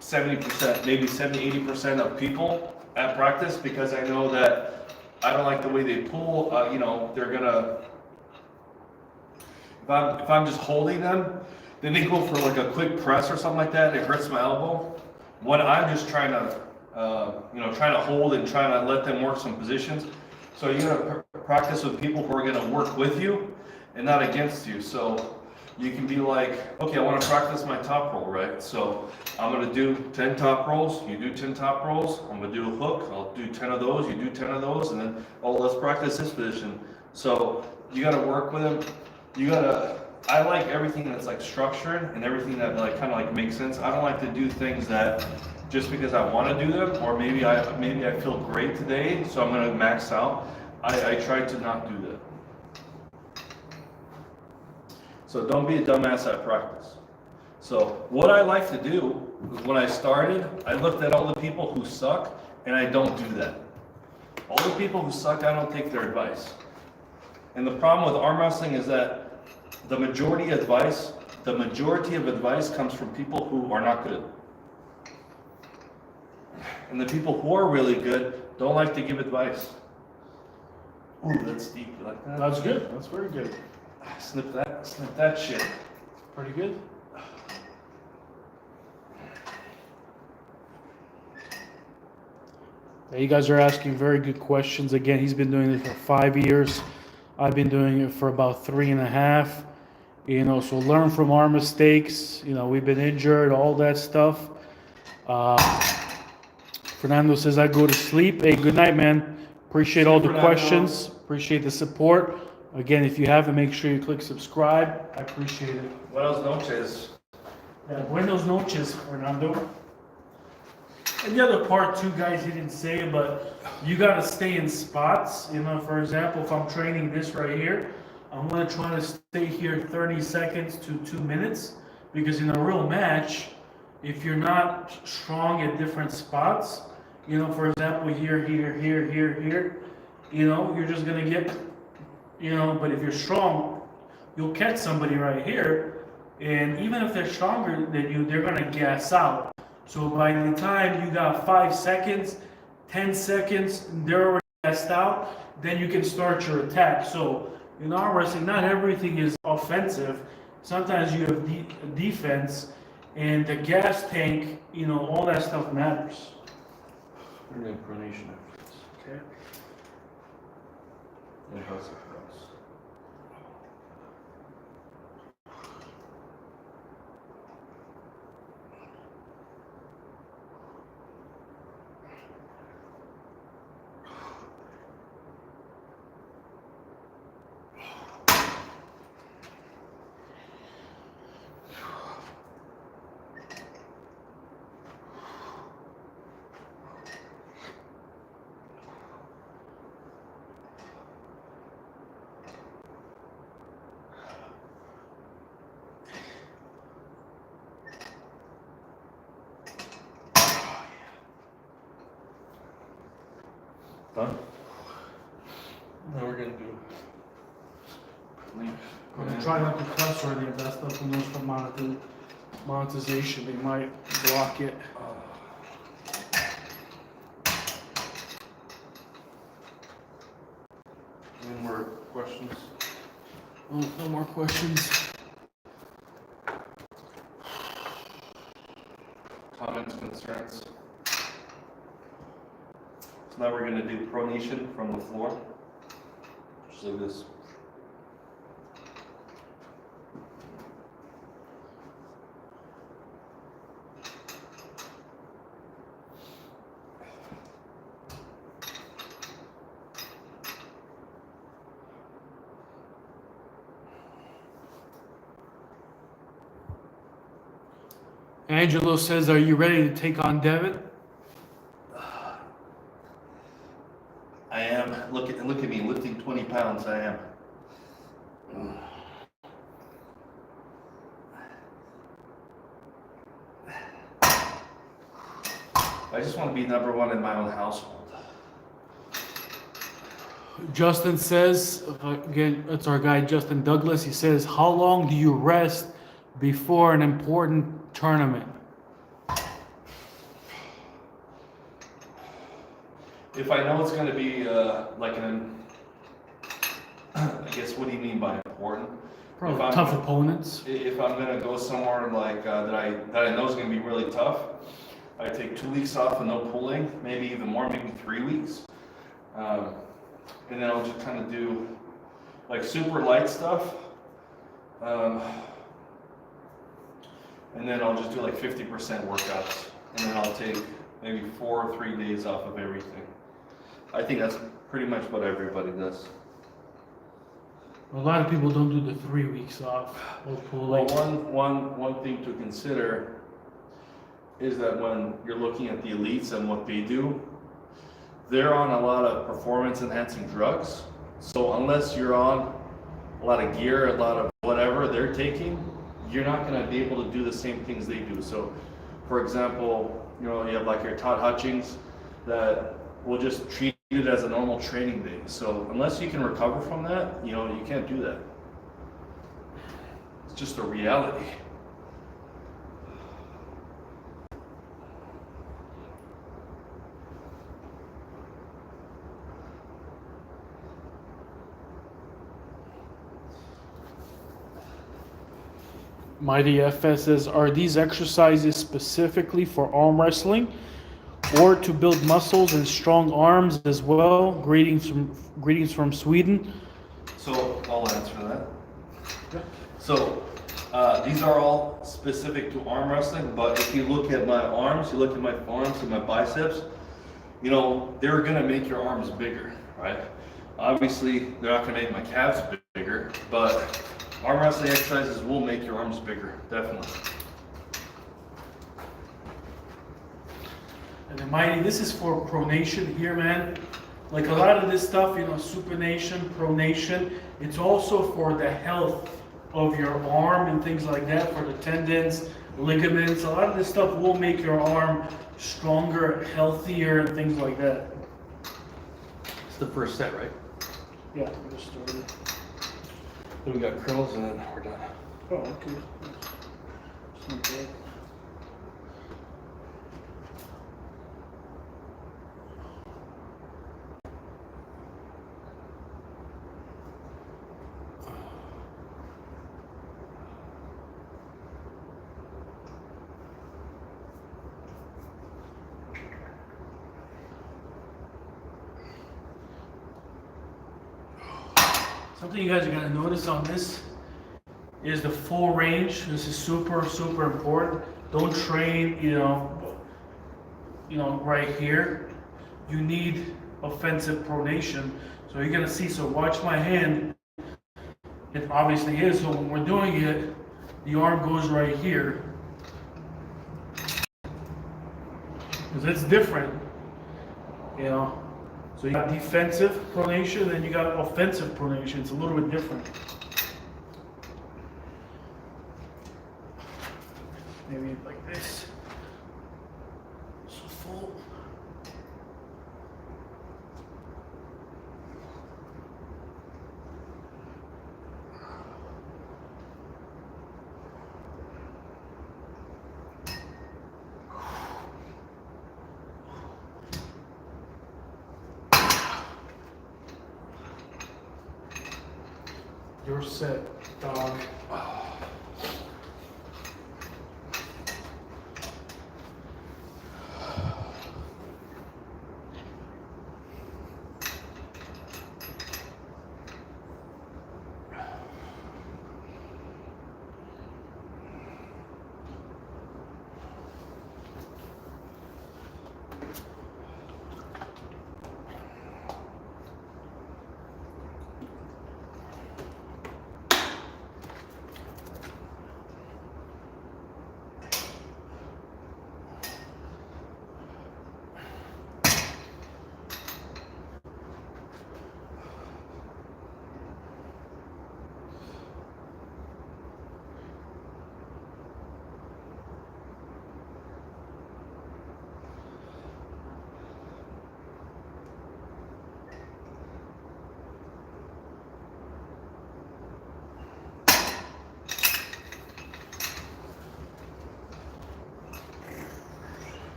70%, maybe 70-80% of people at practice because I know that I don't like the way they pull. They're gonna, if I'm just holding them, then they go for like a quick press or something like that, it hurts my elbow. When I'm just trying to, trying to hold and trying to let them work some positions. So you gotta practice with people who are gonna work with you and not against you. So you can be like, okay, I wanna practice my top roll, right? So I'm gonna do 10 top rolls, you do 10 top rolls, I'm gonna do a hook, I'll do 10 of those, you do 10 of those, and then, oh, let's practice this position. So you gotta work with them, I like everything that's like structured and everything that like kind of like makes sense. I don't like to do things that just because I want to do them, or maybe I feel great today, so I'm gonna max out. I try to not do that. So don't be a dumbass at practice. So what I like to do is when I started, I looked at all the people who suck, and I don't do that. All the people who suck, I don't take their advice. And the problem with arm wrestling is that the majority of advice comes from people who are not good. And the people who are really good don't like to give advice. Ooh, that's deep. You like that? That's good. That's very good. Snip that shit. Pretty good. Yeah, you guys are asking very good questions. Again, he's been doing this for 5 years. I've been doing it for about 3.5. So learn from our mistakes. We've been injured, all that stuff. Fernando says, I go to sleep. Hey, good night, man. Appreciate all the questions. Appreciate the support. Again, if you haven't, make sure you click subscribe. I appreciate it. Buenas noches. Buenos noches, Fernando. And the other part too, guys, he didn't say it, but you got to stay in spots. For example, if I'm training this right here, I'm going to try to stay here 30 seconds to 2 minutes, because in a real match, if you're not strong at different spots, for example, here, you're just going to get, but if you're strong, you'll catch somebody right here, and even if they're stronger than you, they're going to gas out. So by the time you got 5 seconds, 10 seconds, they're already gassed out, then you can start your attack. So in arm wrestling, not everything is offensive. Sometimes you have defense, and the gas tank, all that stuff matters. We're doing pronation after this. Okay. And bicep press. Done? Now we're gonna do. I'm gonna try not to cuss or any of that stuff from those from monetization. They might block it. Any more questions? Oh, no more questions. Comments, concerns? So now we're gonna do pronation from the floor. Just like this. Angelo says, are you ready to take on Devon? I am. Look at me, lifting 20 pounds. I am. I just want to be number one in my own household. Justin says, again, it's our guy Justin Douglas. He says, how long do you rest before an important tournament? If I know it's going to be like I guess, what do you mean by important? Probably If I'm- tough opponents. If I'm gonna go somewhere like that I know is gonna be really tough, I take 2 weeks off and no pulling, maybe even more, maybe 3 weeks. And then I'll just kind of do like super light stuff. And then I'll just do like 50% workouts. And then I'll take maybe 4 or 3 days off of everything. I think that's pretty much what everybody does. A lot of people don't do the 3 weeks off or Well, pulling. one thing to consider is that when you're looking at the elites and what they do, they're on a lot of performance enhancing drugs. So unless you're on a lot of gear, a lot of whatever they're taking, you're not going to be able to do the same things they do. So for example, you know, you have like your Todd Hutchings that will just treat it as a normal training day. So unless you can recover from that, you know, you can't do that. It's just a reality. Mighty FS says, are these exercises specifically for arm wrestling or to build muscles and strong arms as well? Greetings from Sweden. So I'll answer that. So these are all specific to arm wrestling, but if you look at my arms, you look at my forearms and my biceps, you know, they're gonna make your arms bigger, right? Obviously, they're not gonna make my calves bigger, but arm wrestling exercises will make your arms bigger, definitely. And then Mighty, this is for pronation here, man. Like a lot of this stuff, you know, supination, pronation, it's also for the health of your arm and things like that, for the tendons, ligaments. A lot of this stuff will make your arm stronger, healthier, and things like that. It's the first set, right? Yeah, we just started. Then we got curls and then we're done. Oh, okay. It's not bad. Something you guys are gonna notice on this is the full range. This is super, super important. Don't train, you know, right here. You need offensive pronation. So you're gonna see, so watch my hand. It obviously is, so when we're doing it, the arm goes right here. Because it's different, you know. So you got defensive pronation, then you got offensive pronation. It's a little bit different. Maybe like this. So full. You're set, dog.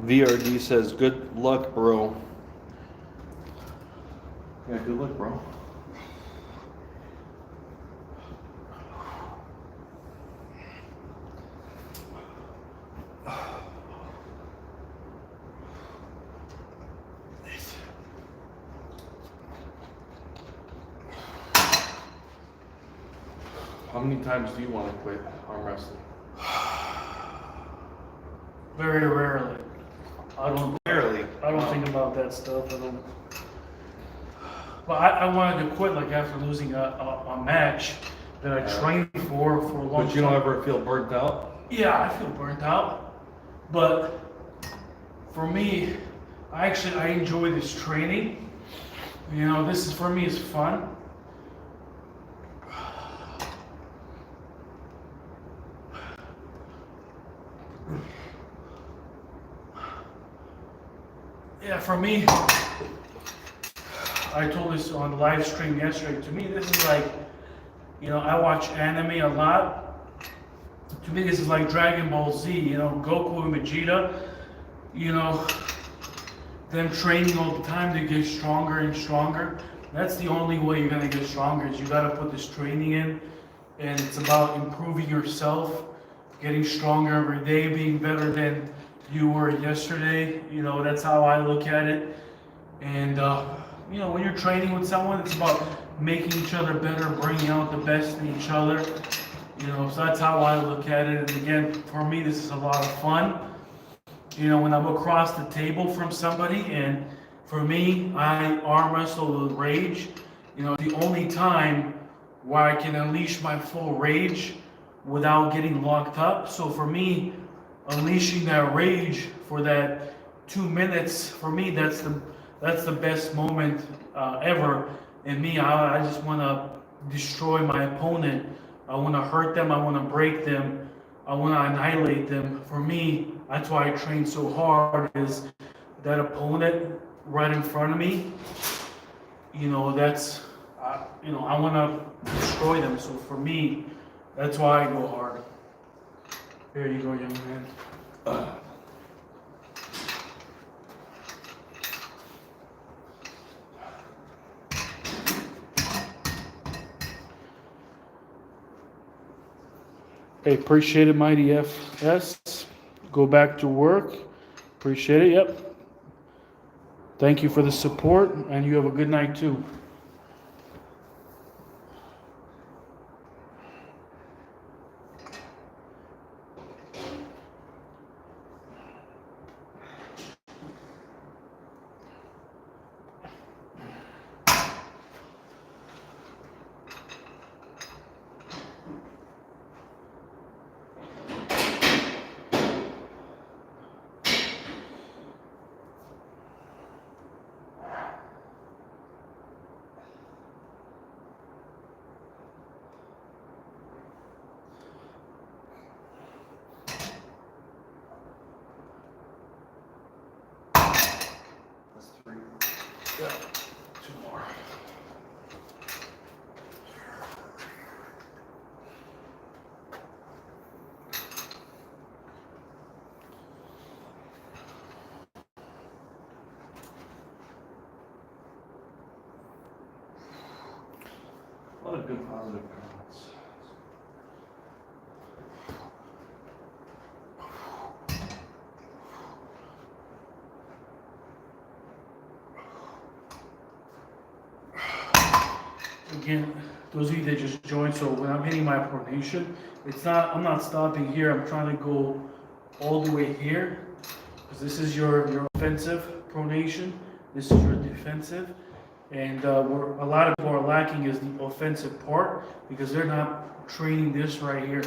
VRD says, good luck, bro. Yeah, good luck, bro. How many times do you want to quit arm wrestling? Very rarely. I don't Rarely. think about that stuff. I don't. But I wanted to quit like after losing a match that I trained for a long time. But you don't ever feel burnt out? Yeah, I feel burnt out. But for me, I enjoy this training. You know, this is for me is fun. Yeah, for me, I told this on the live stream yesterday. To me, this is like, you know, I watch anime a lot. To me, this is like Dragon Ball Z. You know, Goku and Vegeta. You know, them training all the time to get stronger and stronger. That's the only way you're gonna get stronger. Is you gotta put this training in, and it's about improving yourself, getting stronger every day, being better than you were yesterday. You know, that's how I look at it. And you know, when you're training with someone, it's about making each other better, bringing out the best in each other. You know, so that's how I look at it. And again, for me, this is a lot of fun. You know, when I'm across the table from somebody, and for me, I arm wrestle with rage. You know, the only time where I can unleash my full rage without getting locked up. So for me, unleashing that rage for that 2 minutes, for me, that's the best moment ever. And me, I just want to destroy my opponent. I want to hurt them. I want to break them. I want to annihilate them. For me, that's why I train so hard, is that opponent right in front of me. You know, that's, you know, I want to destroy them. So for me, that's why I go hard. Here you go, young man. Hey, appreciate it, Mighty FS. Go back to work. Appreciate it, yep. Thank you for the support, and you have a good night too. Yeah, 2 more. A lot of good positive comments. Again, those of you that just joined, so when I'm hitting my pronation, I'm not stopping here, I'm trying to go all the way here, because this is your offensive pronation, this is your defensive, and where a lot of people are lacking is the offensive part, because they're not training this right here.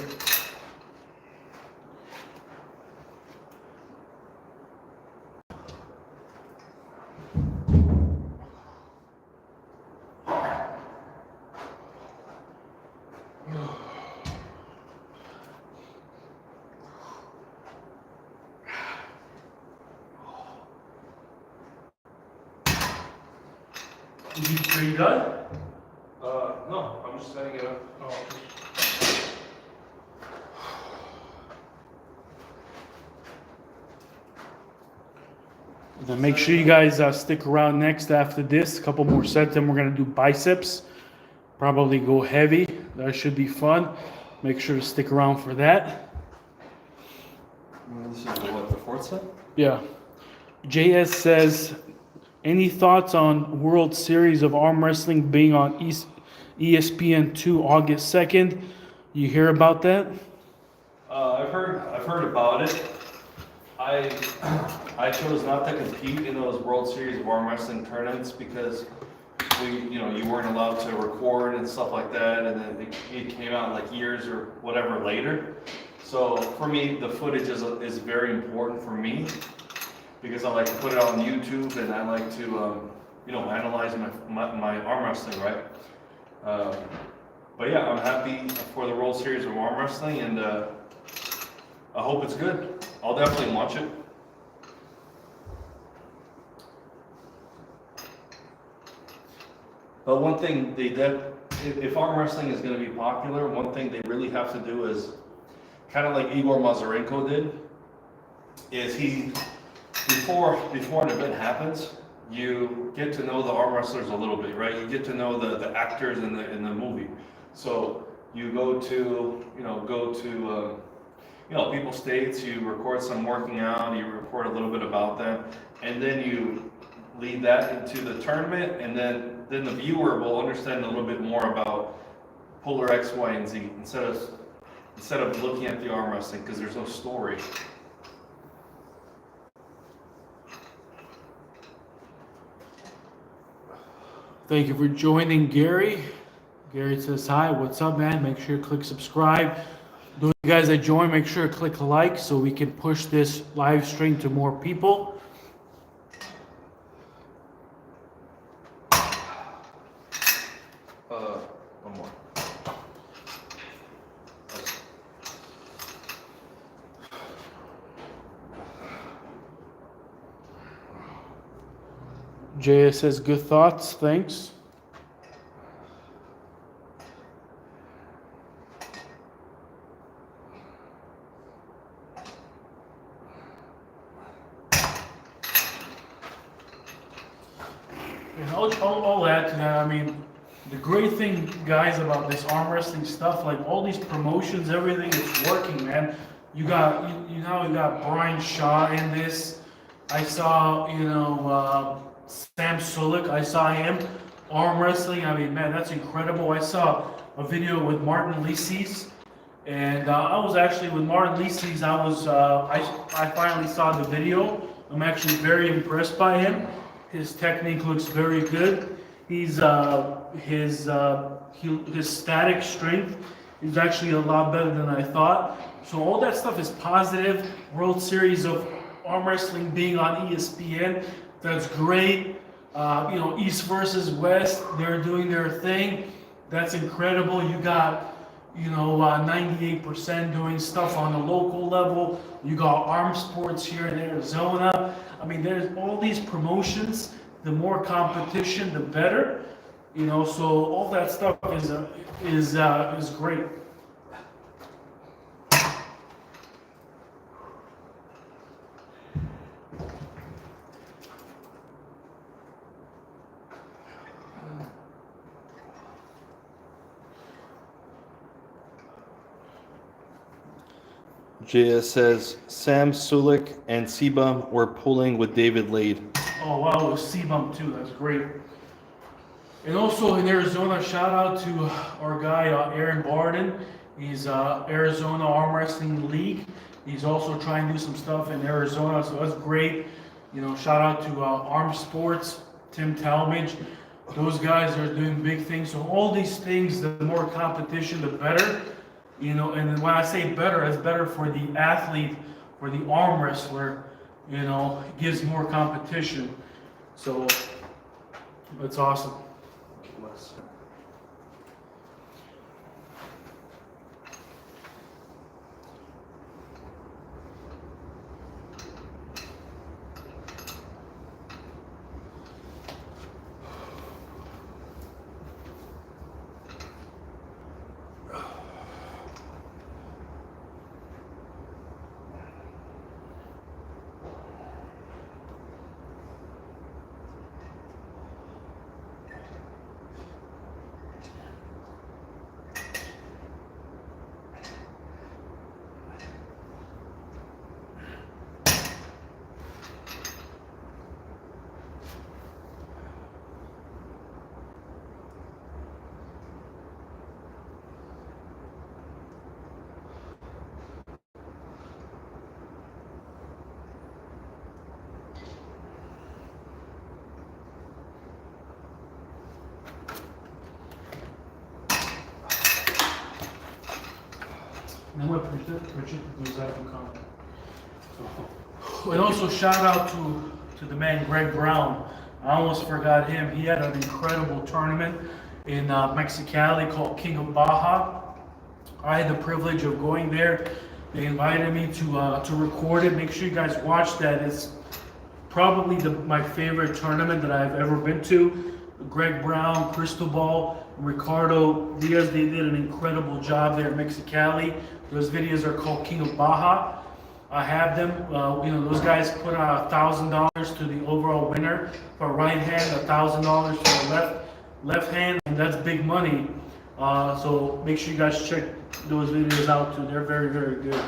Are you done? No, I'm just setting it up. Oh, okay. Then make sure you guys stick around next after this. A couple more sets, then we're gonna do biceps. Probably go heavy. That should be fun. Make sure to stick around for that. This is what, the fourth set? Yeah. JS says, any thoughts on World Series of Arm Wrestling being on ESPN2 August 2nd? You hear about that? I've heard about it. I chose not to compete in those World Series of Arm Wrestling tournaments because you weren't allowed to record and stuff like that, and then it came out like years or whatever later. So for me, the footage is very important for me because I like to put it on YouTube and I like to analyze my arm wrestling, right? But yeah, I'm happy for the World Series of Arm Wrestling, and I hope it's good. I'll definitely watch it. But one thing if arm wrestling is going to be popular, one thing they really have to do is kind of like Igor Mazurenko did, is before an event happens, you get to know the arm wrestlers a little bit, right? You get to know the actors in the movie. So you go to people's states, you record some working out, you record a little bit about them, and then you lead that into the tournament, and then the viewer will understand a little bit more about puller X, Y, and Z instead of looking at the arm wrestling, because there's no story. Thank you for joining, Gary. Gary says hi. What's up, man? Make sure to click subscribe. Those of you guys that join, make sure to click like so we can push this live stream to more people. One more. JS says good thoughts. Thanks. And I'll add to that. I mean, the great thing, guys, about this arm wrestling stuff, like all these promotions, everything is working, man. You got Brian Shaw in this. I saw, Sam Sulik. I saw him arm wrestling. I mean, man, that's incredible. I saw a video with Martin Lises, and I was actually with Martin Lises. I finally saw the video. I'm actually very impressed by him. His technique looks very good. His static strength is actually a lot better than I thought. So all that stuff is positive. World Series of Arm Wrestling being on ESPN, that's great. East versus West, they're doing their thing. That's incredible. You got 98% doing stuff on the local level. You got Arm Sports here in Arizona. I mean, there's all these promotions. The more competition, the better. So all that stuff is great. JS says Sam Sulik and Sebum were pulling with David Lade. Oh wow, it was C-Bump too. That's great. And also in Arizona, shout out to our guy Aaron Barden. He's Arizona Arm Wrestling League. He's also trying to do some stuff in Arizona, so that's great. Shout out to Arm Sports, Tim Talmadge. Those guys are doing big things. So all these things, the more competition, the better. And when I say better, it's better for the athlete, for the arm wrestler. It gives more competition. So it's awesome. não é projeto do usar do campo. And also shout out to the man Greg Brown. I almost forgot him. He had an incredible tournament in Mexicali called King of Baja. I had the privilege of going there. They invited me to record it. Make sure you guys watch that. It's probably my favorite tournament that I've ever been to. Greg Brown, Cristobal, Ricardo Diaz, they did an incredible job there at Mexicali. Those videos are called King of Baja. I have them. Those guys put $1,000 to the overall winner for right hand, $1,000 for the left hand, and that's big money. So make sure you guys check those videos out too. They're very, very good.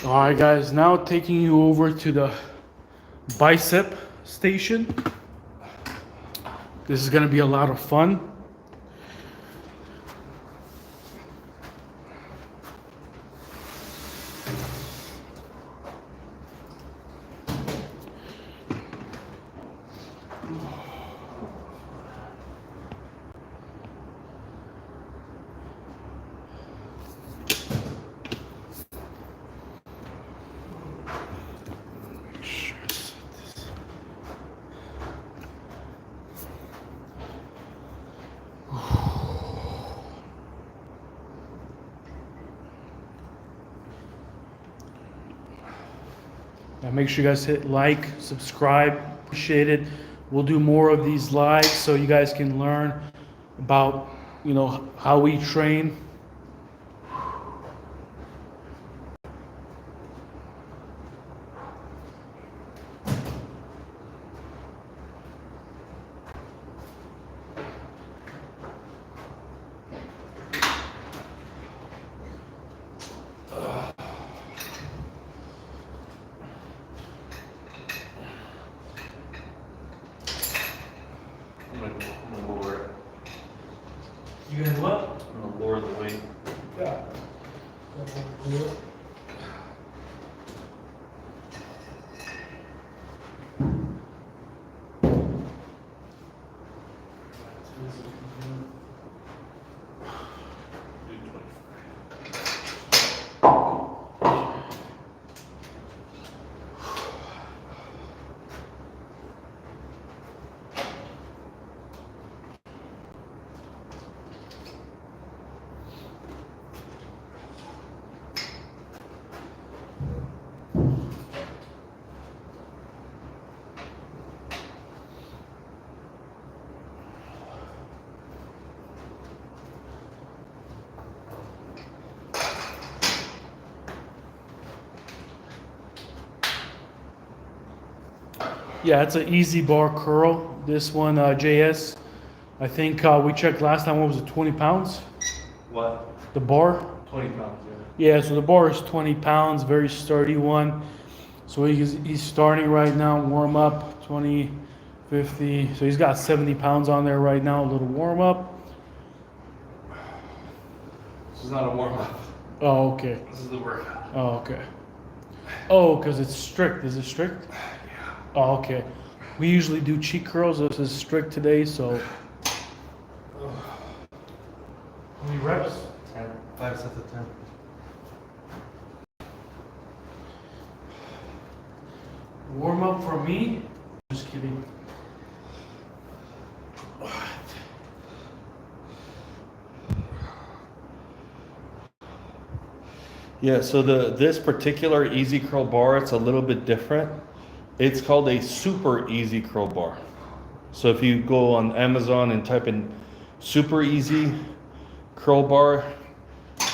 Alright guys, now taking you over to the bicep station. This is going to be a lot of fun. Make sure you guys hit like, subscribe, appreciate it. We'll do more of these lives so you guys can learn about, how we train. I'm gonna lower it. You guys what? I'm gonna lower the weight. Yeah. Yeah, it's an easy bar curl. This one, JS, I think we checked last time, what was it, 20 pounds? What? The bar? 20 pounds, yeah. Yeah, so the bar is 20 pounds, very sturdy one. So he's starting right now, warm up, 20, 50. So he's got 70 pounds on there right now, a little warm up. This is not a warm-up. Oh, okay. This is the workout. Oh, okay. Oh, because it's strict. Is it strict? Yeah. Oh, okay. We usually do cheek curls. This is strict today, so. How many reps? 10. 5 sets of 10. Warm up for me? Just kidding. Yeah, so this particular easy curl bar, it's a little bit different. It's called a super easy curl bar. So if you go on Amazon and type in super easy curl bar,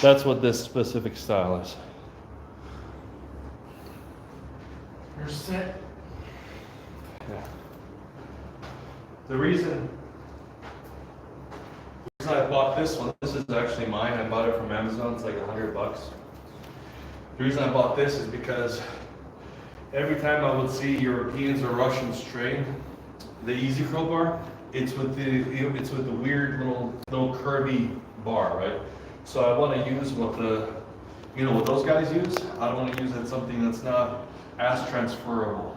that's what this specific style is. 100%. Yeah. The reason I bought this one, this is actually mine. I bought it from Amazon. It's like $100. The reason I bought this is because every time I would see Europeans or Russians train the easy curl bar, it's with the weird little curvy bar, right? So I want to use what what those guys use. I don't want to use something that's not as transferable.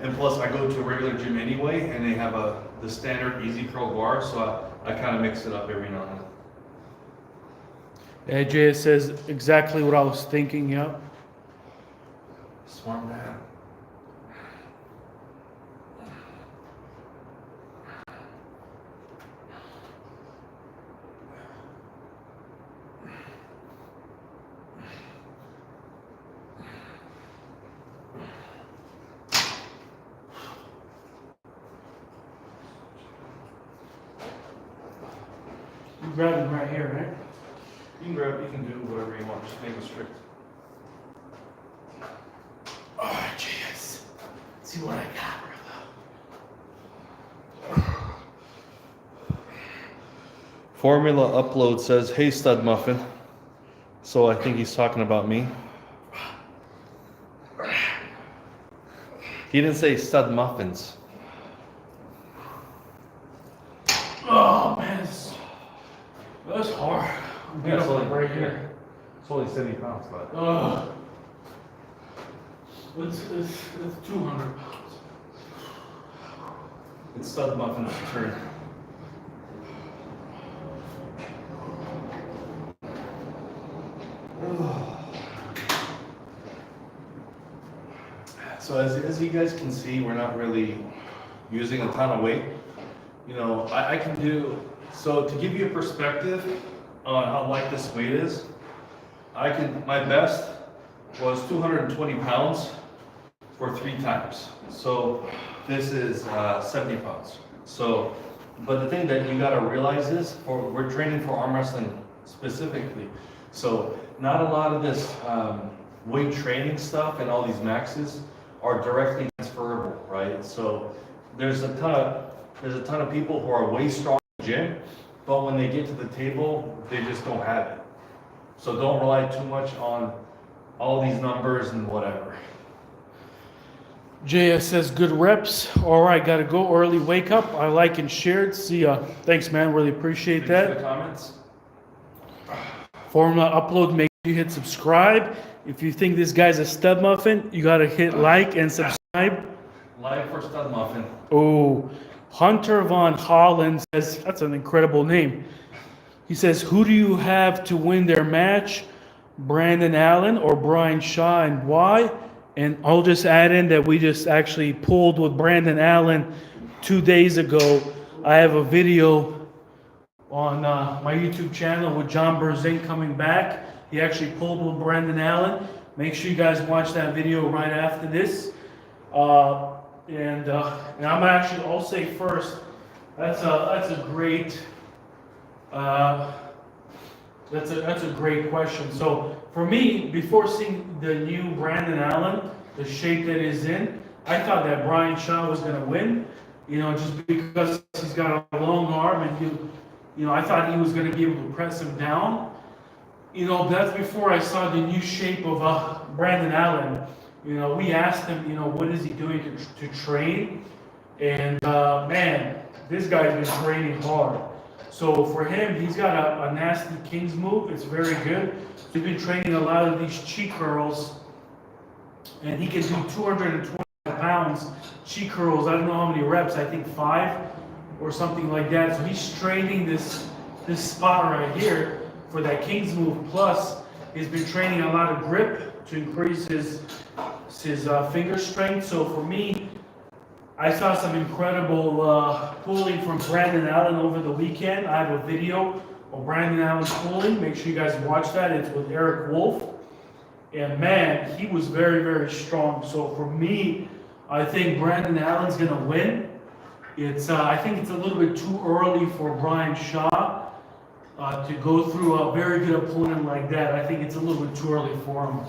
And plus, I go to a regular gym anyway, and they have the standard easy curl bar, so I kind of mix it up every now and then. AJ says exactly what I was thinking, yeah. Smart man. You grab him right here, right? You can do whatever you want, just make it strict. Oh, jeez. See what I got, brother. Formula upload says, "Hey stud muffin." So I think he's talking about me. He didn't say stud muffins. Oh, man. That's hard. I'm Yeah, it's up only right here. It's only 70 pounds, but. It's 200 pounds. It's stud muffin's turn. So as you guys can see, we're not really using a ton of weight. I can do, so to give you a perspective on how light this weight is, my best was 220 pounds for 3 times. So this is 70 pounds. So, but the thing that you gotta realize is, we're training for arm wrestling specifically. So not a lot of this weight training stuff and all these maxes are directly transferable, right? So there's a ton of people who are way strong in the gym, but when they get to the table, they just don't have it. So don't rely too much on all these numbers and whatever. JS says good reps. All right, gotta go early. Wake up. I like and shared. See ya. Thanks, man. Really appreciate Thanks for that. the comments. Formula upload. Make sure you hit subscribe. If you think this guy's a stud muffin, you gotta hit like and subscribe. Live for stud muffin. Oh, Hunter Von Holland says that's an incredible name. He says, who do you have to win their match? Brandon Allen or Brian Shaw, and why? And I'll just add in that we just actually pulled with Brandon Allen 2 days ago. I have a video on my YouTube channel with John Brzenk coming back. He actually pulled with Brandon Allen. Make sure you guys watch that video right after this. And I'm actually, I'll say first, that's a great question. So for me, before seeing the new Brandon Allen, the shape that he's in, I thought that Brian Shaw was going to win. Just because he's got a long arm and I thought he was going to be able to press him down. That's before I saw the new shape of Brandon Allen. We asked him, what is he doing to train? And man, this guy's been training hard. So for him, he's got a nasty King's move. It's very good. He's been training a lot of these cheek curls, and he can do 220 pounds cheek curls. I don't know how many reps. I think 5 or something like that. So he's training this spot right here for that King's move. Plus, he's been training a lot of grip to increase his finger strength. So for me, I saw some incredible pulling from Brandon Allen over the weekend. I have a video of Brandon Allen pulling. Make sure you guys watch that. It's with Eric Wolf. And man, he was very, very strong. So for me, I think Brandon Allen's going to win. I think it's a little bit too early for Brian Shaw to go through a very good opponent like that. I think it's a little bit too early for him.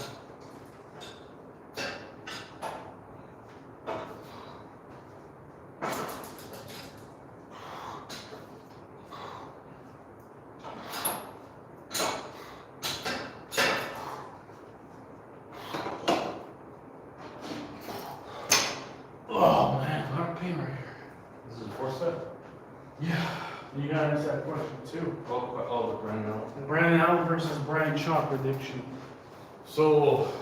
set. Yeah. You gotta answer that question too. Oh, the Brandon Allen. Brandon Allen versus Brian Shaw prediction. So,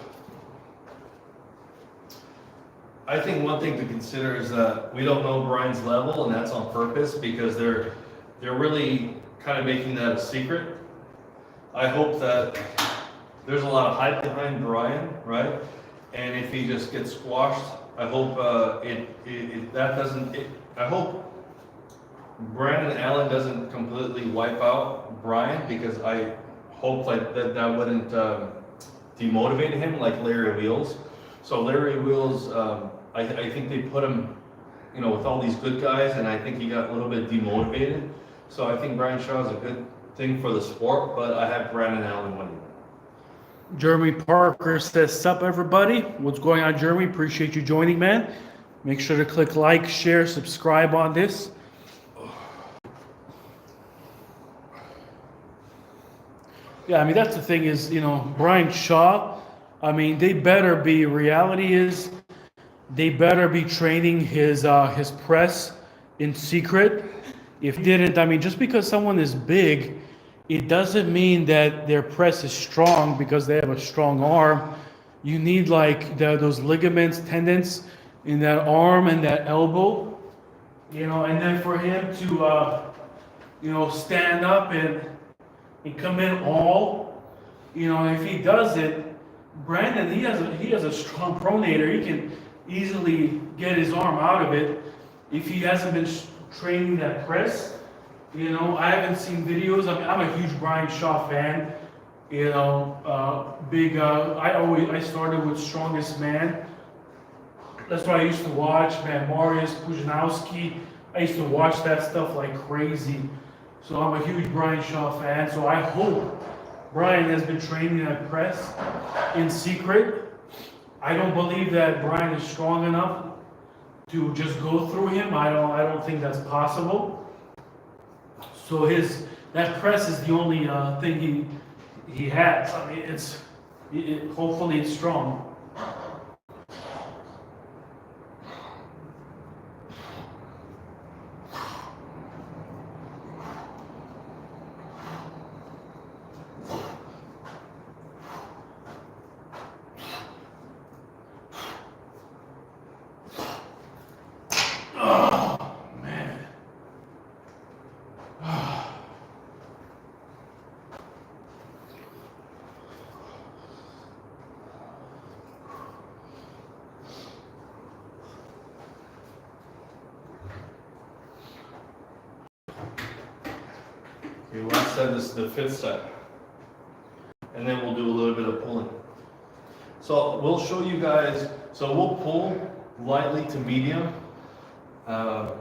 I think one thing to consider is that we don't know Brian's level, and that's on purpose because they're really kind of making that a secret. I hope that there's a lot of hype behind Brian, right? And if he just gets squashed, I hope I hope Brandon Allen doesn't completely wipe out Brian, because I hope like that wouldn't demotivate him like Larry Wheels. So Larry Wheels, I think they put him, you know, with all these good guys, and I think he got a little bit demotivated. So I think Brian Shaw is a good thing for the sport, but I have Brandon Allen winning. Jeremy Parker says, "Sup everybody? What's going on, Jeremy? Appreciate you joining, man. Make sure to click like, share, subscribe on this." Yeah, I mean, that's the thing is, you know, Brian Shaw, I mean, reality is, they better be training his press in secret. If he didn't, I mean, just because someone is big, it doesn't mean that their press is strong because they have a strong arm. You need like those ligaments, tendons in that arm and that elbow, you know, and then for him to, you know, stand up and come in all, you know, if he does it, Brandon, he has a strong pronator. He can easily get his arm out of it if he hasn't been training that press. You know, I haven't seen videos. I mean, I'm a huge Brian Shaw fan. You know, I started with Strongest Man. That's what I used to watch, man. Mariusz Pudzianowski. I used to watch that stuff like crazy. So I'm a huge Brian Shaw fan. So I hope Brian has been training that press in secret. I don't believe that Brian is strong enough to just go through him. I don't think that's possible. So that press is the only thing he has. I mean, hopefully it's strong. Okay, last set, this is the 5th set. And then we'll do a little bit of pulling. So we'll show you guys, so we'll pull lightly to medium. And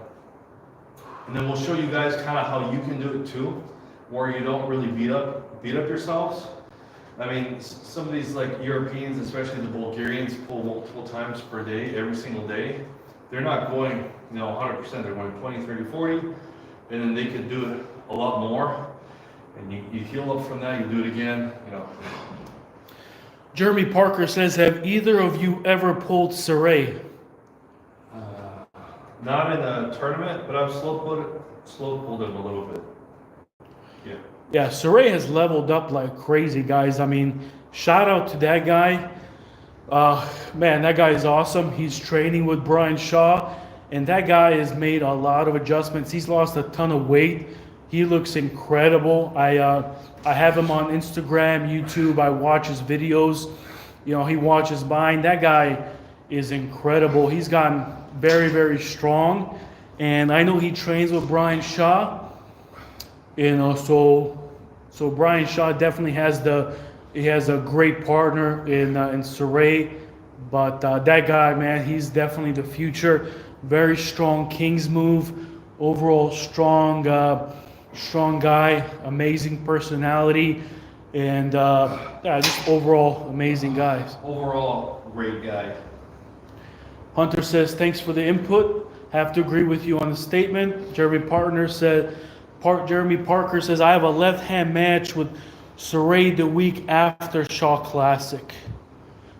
then we'll show you guys kind of how you can do it too, where you don't really beat up yourselves. I mean, some of these like Europeans, especially the Bulgarians, pull multiple times per day, every single day. They're not going, 100%, they're going 20, 30, 40, and then they could do it a lot more. And you heal up from that, you do it again, Jeremy Parker says, "Have either of you ever pulled Saray?" Not in a tournament, but I've slow pulled him a little bit. Yeah. Yeah, Saray has leveled up like crazy, guys. I mean, shout out to that guy. Man, that guy is awesome. He's training with Brian Shaw, and that guy has made a lot of adjustments. He's lost a ton of weight. He looks incredible. I have him on Instagram, YouTube. I watch his videos. He watches mine. That guy is incredible. He's gotten very, very strong, and I know he trains with Brian Shaw. So Brian Shaw definitely has a great partner in Saray, but that guy, man, he's definitely the future. Very strong King's move, overall strong guy, amazing personality, and just overall amazing guys. Overall, great guy. Hunter says, "Thanks for the input. Have to agree with you on the statement." Jeremy Parker says, "I have a left-hand match with Saray the week after Shaw Classic."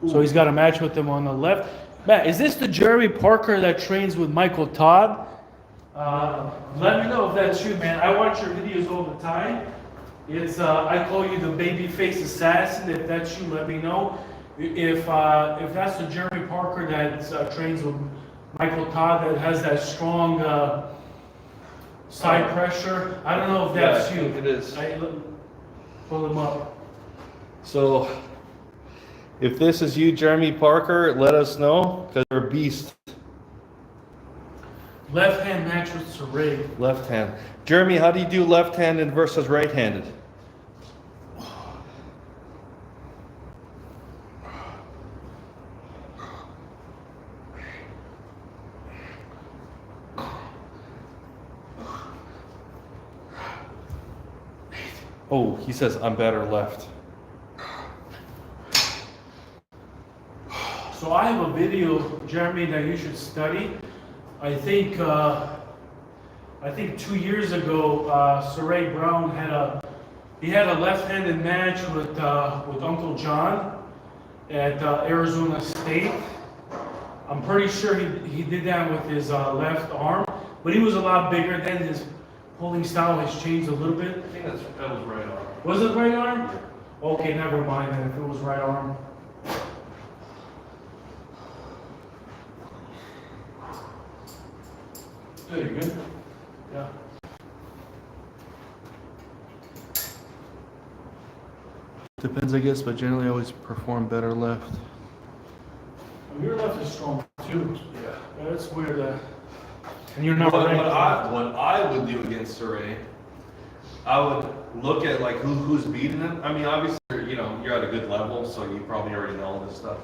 So he's got a match with him on the left. Matt, is this the Jeremy Parker that trains with Michael Todd? Let me know if that's you, man. I watch your videos all the time. It's I call you the babyface assassin. If that's you, let me know. If that's the Jeremy Parker that trains with Michael Todd that has that strong side pressure, I don't know if that's you. It is. Pull him up. So, if this is you, Jeremy Parker, let us know, because you're a beast. Left hand match with Saray. Left hand. Jeremy, how do you do left-handed versus right-handed? Oh, he says I'm better left. So I have a video, Jeremy, that you should study. I think 2 years ago, Saray Brown had a left-handed match with Uncle John at Arizona State. I'm pretty sure he did that with his left arm, but he was a lot bigger then. His pulling style has changed a little bit. I think that was right on. Was it right arm? Okay, never mind then if it was right arm. There you go. Yeah. Depends, I guess, but generally I always perform better left. Your left is strong too. Yeah. That's weird. And you're not What right. I would do against Saray, I would look at like who's beating him. I mean, obviously, you know, you're at a good level, so you probably already know all this stuff.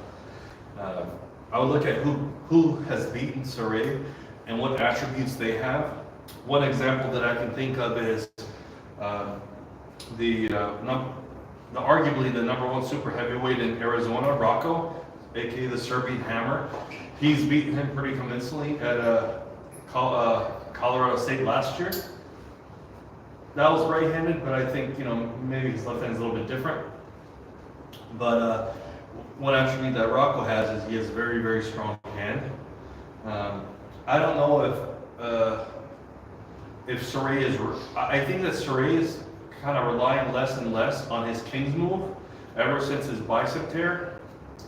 I would look at who has beaten Saray and what attributes they have. One example that I can think of is arguably the #1 super heavyweight in Arizona, Rocco, aka the Serbian Hammer. He's beaten him pretty convincingly at Colorado State last year. That was right-handed, but I think, you know, maybe his left hand's a little bit different. But one attribute that Rocco has is he has a very, very strong hand. I don't know if Saray is. I think that Saray is kind of relying less and less on his King's move ever since his bicep tear.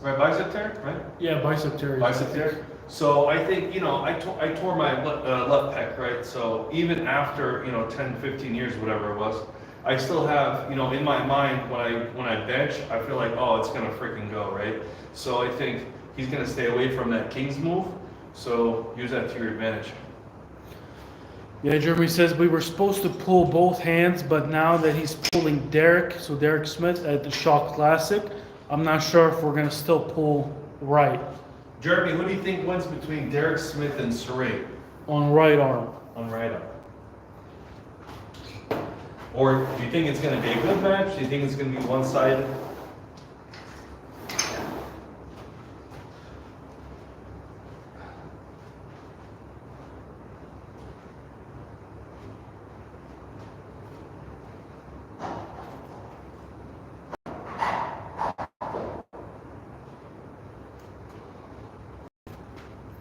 Right, bicep tear, right? Yeah, bicep tear. Bicep tear. So I think, you know, I tore my left pec, right? So even after, you know, 10, 15 years, whatever it was, I still have, you know, in my mind when I bench, I feel like, oh, it's gonna freaking go, right? So I think he's gonna stay away from that King's move. So use that to your advantage. Yeah, Jeremy says we were supposed to pull both hands, but now that he's pulling Derek Smith at the Shaw Classic, I'm not sure if we're gonna still pull right. Jeremy, who do you think wins between Derek Smith and Saray? On right arm. On right arm. Or do you think it's going to be a good match? Do you think it's going to be one-sided?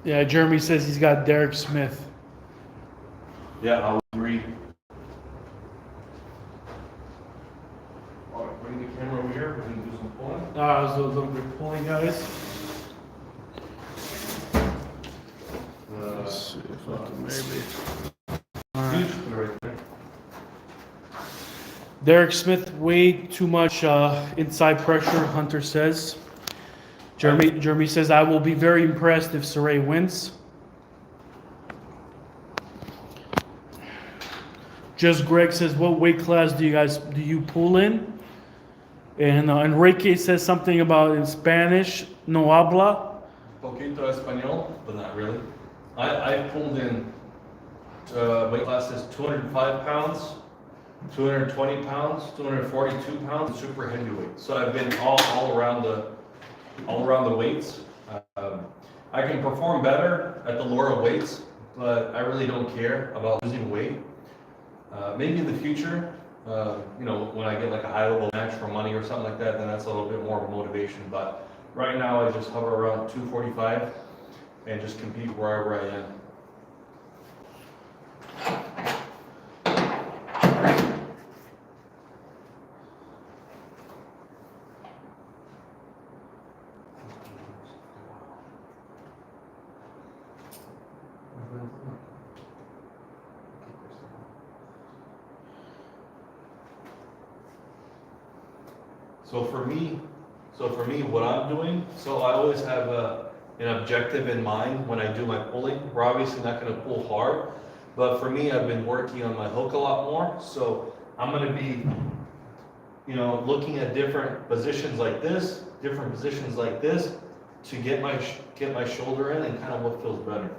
Yeah, Jeremy says he's got Derek Smith. Yeah, I'll agree. All right, bring the camera over here. We're going to do some pulling. Ah, it was a little bit pulling, guys. Let's see if I can maybe. Huge. Put it right there. Derek Smith, way too much inside pressure, Hunter says. Jeremy says, I will be very impressed if Saray wins. Just Greg says, what weight class do you pull in? And Enrique says something about in Spanish, no habla. Poquito español, but not really. I pulled in weight classes 205 pounds, 220 pounds, 242 pounds, and super heavyweight. So I've been all around the weights. I can perform better at the lower weights, but I really don't care about losing weight. Maybe in the future, you know, when I get like a high level match for money or something like that, then that's a little bit more of a motivation. But right now I just hover around 245 and just compete wherever I am. So for me, what I'm doing, so I always have an objective in mind when I do my pulling. We're obviously not gonna pull hard, but for me, I've been working on my hook a lot more. So I'm gonna be, looking at different positions like this, to get my shoulder in and kind of what feels better.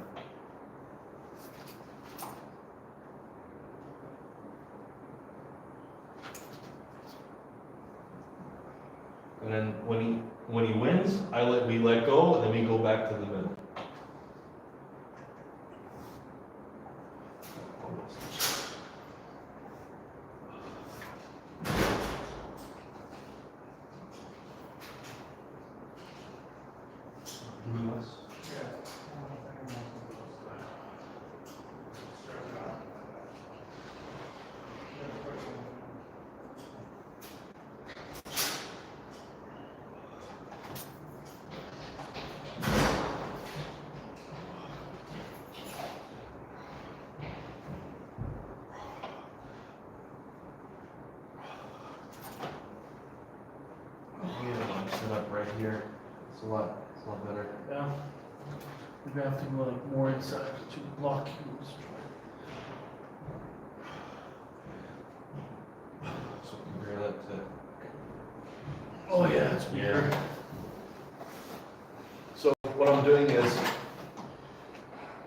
And then when he wins, we let go, and then we go back to the middle. Set up right here. It's a lot better. Yeah. We're gonna have to go like more inside to block you. So compare that to. Oh yeah, it's weird. So what I'm doing is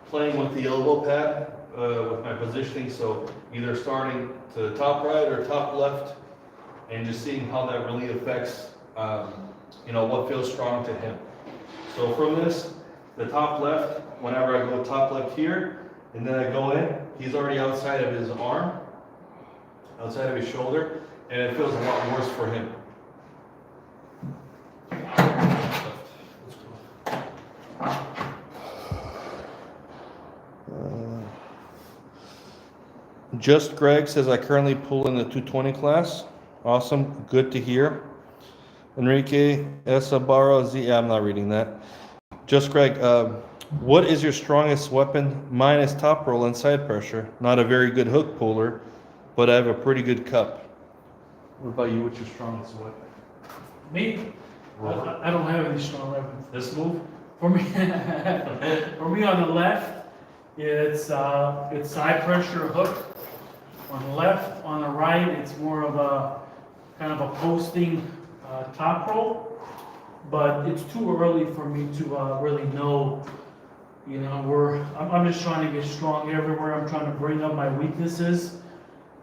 playing with the elbow pad with my positioning. So either starting to the top right or top left, and just seeing how that really affects. What feels strong to him. So from this, the top left, whenever I go top left here, and then I go in, he's already outside of his arm, outside of his shoulder, and it feels a lot worse for him. Just Greg says, I currently pull in the 220 class. Awesome, good to hear. Enrique Esabaro Z, I'm not reading that. Just Greg, what is your strongest weapon? Mine is top roll and side pressure. Not a very good hook puller, but I have a pretty good cup. What about you? What's your strongest weapon? Me? I don't have any strong weapons. This move? For me, on the left, it's side pressure hook. On the left, on the right, it's more of a kind of a posting top roll. But it's too early for me to really know. I'm just trying to get strong everywhere. I'm trying to bring up my weaknesses.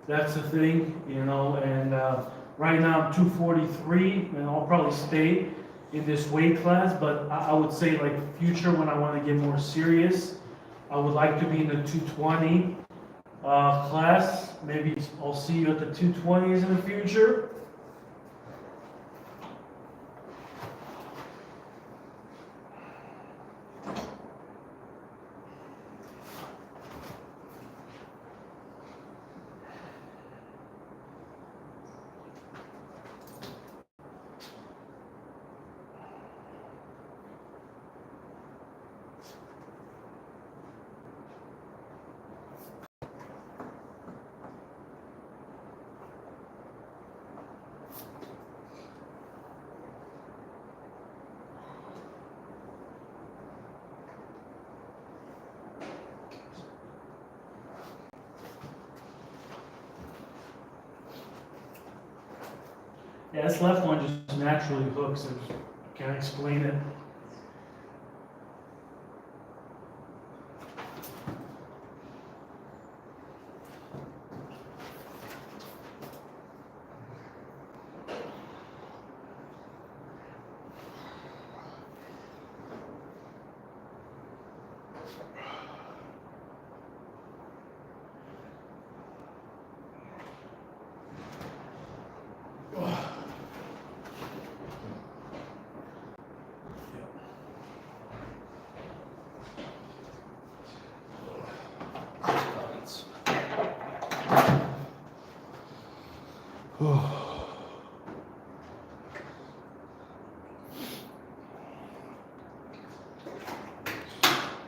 That's the thing, And right now I'm 243, and I'll probably stay in this weight class. But I would say, like, future, when I want to get more serious, I would like to be in the 220 class. Maybe I'll see you at the 220s in the future. Yeah, this left one just naturally hooks. I can't explain it.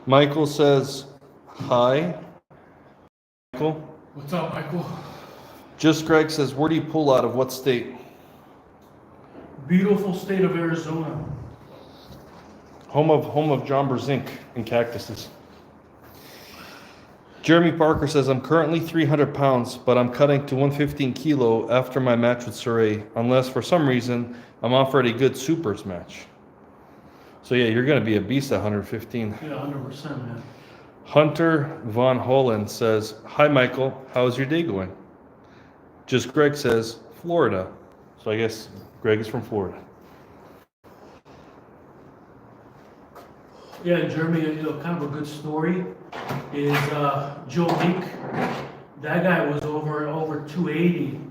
Michael says, hi. Michael? What's up, Michael? Just Greg says, where do you pull out of? What state? beautiful state of Arizona. Home of John Brzenk and cactuses. Jeremy Parker says, I'm currently 300 pounds, but I'm cutting to 115 kilo after my match with Saray, unless for some reason I'm offered a good supers match. So yeah, you're going to be a beast at 115. Yeah, 100%, man. Hunter Von Holland says, hi Michael, how's your day going? Just Greg says, Florida. So I guess Greg is from Florida. Yeah, in Germany, kind of a good story is Joe Meek. That guy was over 280,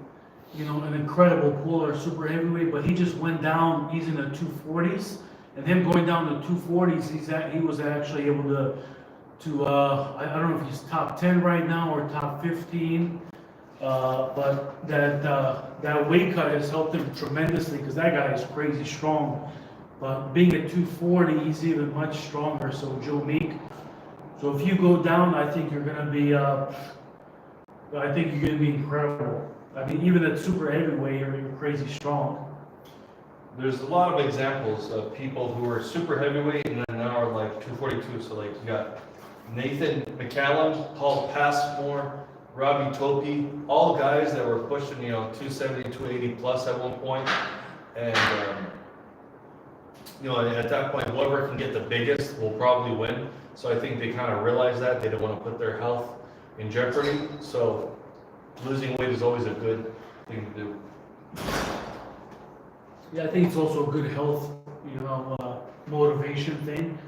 an incredible puller, super heavyweight, but he just went down. He's in the 240s, and him going down to 240s, he was actually able to I don't know if he's top 10 right now or top 15, but that weight cut has helped him tremendously because that guy is crazy strong. But being at 240, he's even much stronger. So Joe Meek. So if you go down, I think you're gonna be incredible. I mean, even at super heavyweight, you're crazy strong. There's a lot of examples of people who are super heavyweight and then now are like 242. So like you got Nathan McCallum, Paul Passmore, Robbie Topi, all guys that were pushing 270, 280 plus at one point. And at that point, whoever can get the biggest will probably win. So I think they kind of realize that. They don't want to put their health in jeopardy. So losing weight is always a good thing to do. Yeah, I think it's also a good health, motivation thing,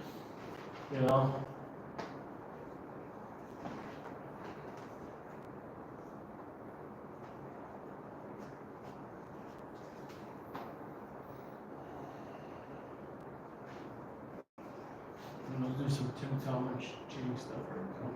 Let's do some Tim Thomas cheating stuff right now.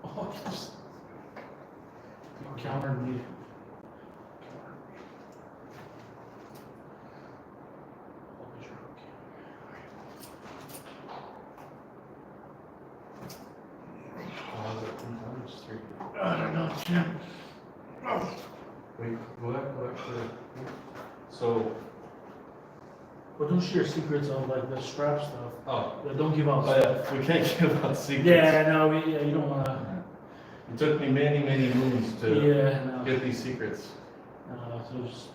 Oh, yes. You countered me. I don't know, Jim. Wait, what? So, But don't share secrets on like the strap stuff. oh, Yeah, don't give out oh stuff. yeah, we can't give out secrets. Yeah, no, you don't wanna. It took me many moons to Yeah, no. get these secrets. So just.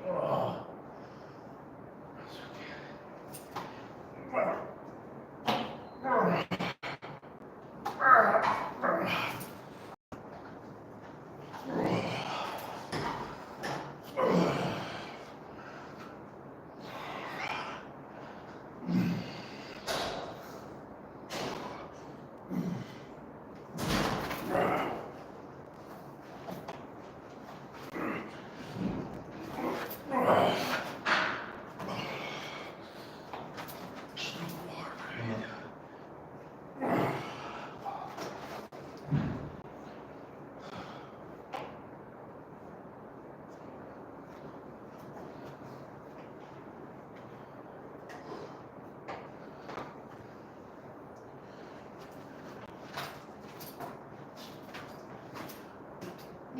Oh.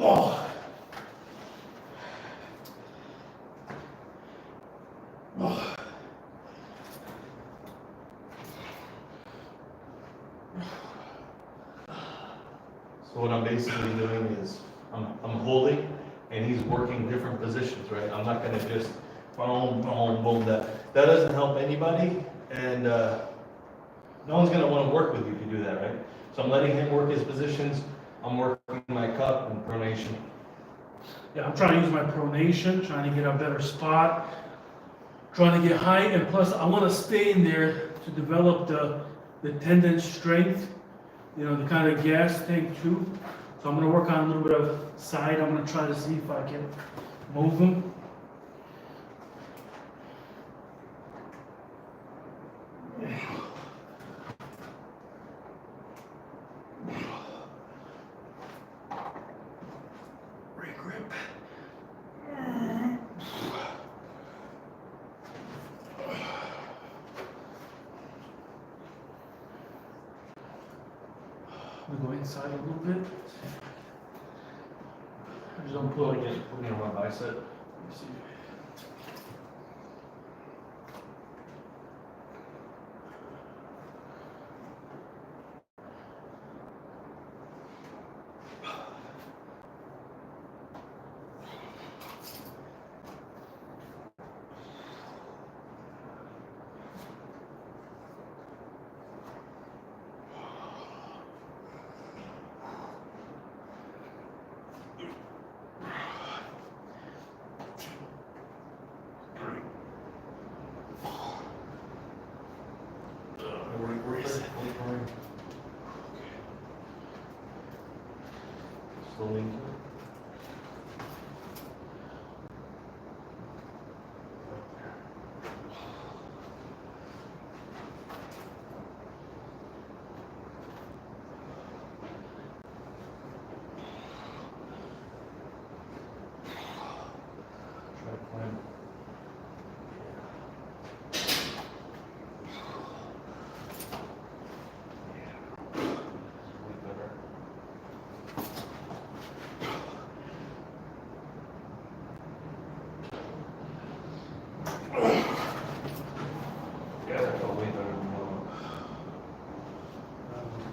Oh. Oh. So what I'm basically doing is I'm holding and he's working different positions, right? I'm not gonna just boom. That doesn't help anybody, and no one's gonna want to work with you if you do that, right? So I'm letting him work his positions. I'm working my cup and pronation. Yeah, I'm trying to use my pronation, trying to get a better spot, trying to get height, and plus I want to stay in there to develop the tendon strength, the kind of gas tank too. So I'm going to work on a little bit of side. I'm going to try to see if I can move them. We go inside a little bit. I just don't pull like it. Put it on my bicep. Let me see. Slowly. Try to climb.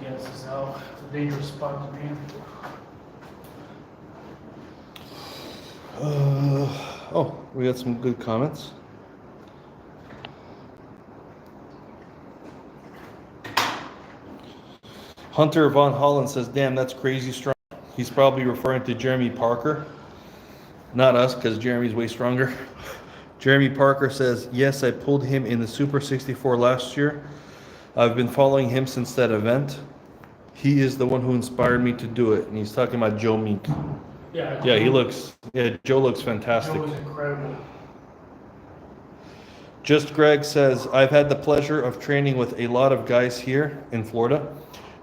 Yes, this is how it's a dangerous spot to be in. Oh, we got some good comments. Hunter Von Holland says, damn, that's crazy strong. He's probably referring to Jeremy Parker. Not us, because Jeremy's way stronger. Jeremy Parker says, yes, I pulled him in the Super 64 last year. I've been following him since that event. He is the one who inspired me to do it. And he's talking about Joe Meek. Yeah, Yeah, Joe looks fantastic. Joe is incredible. Just Greg says, I've had the pleasure of training with a lot of guys here in Florida.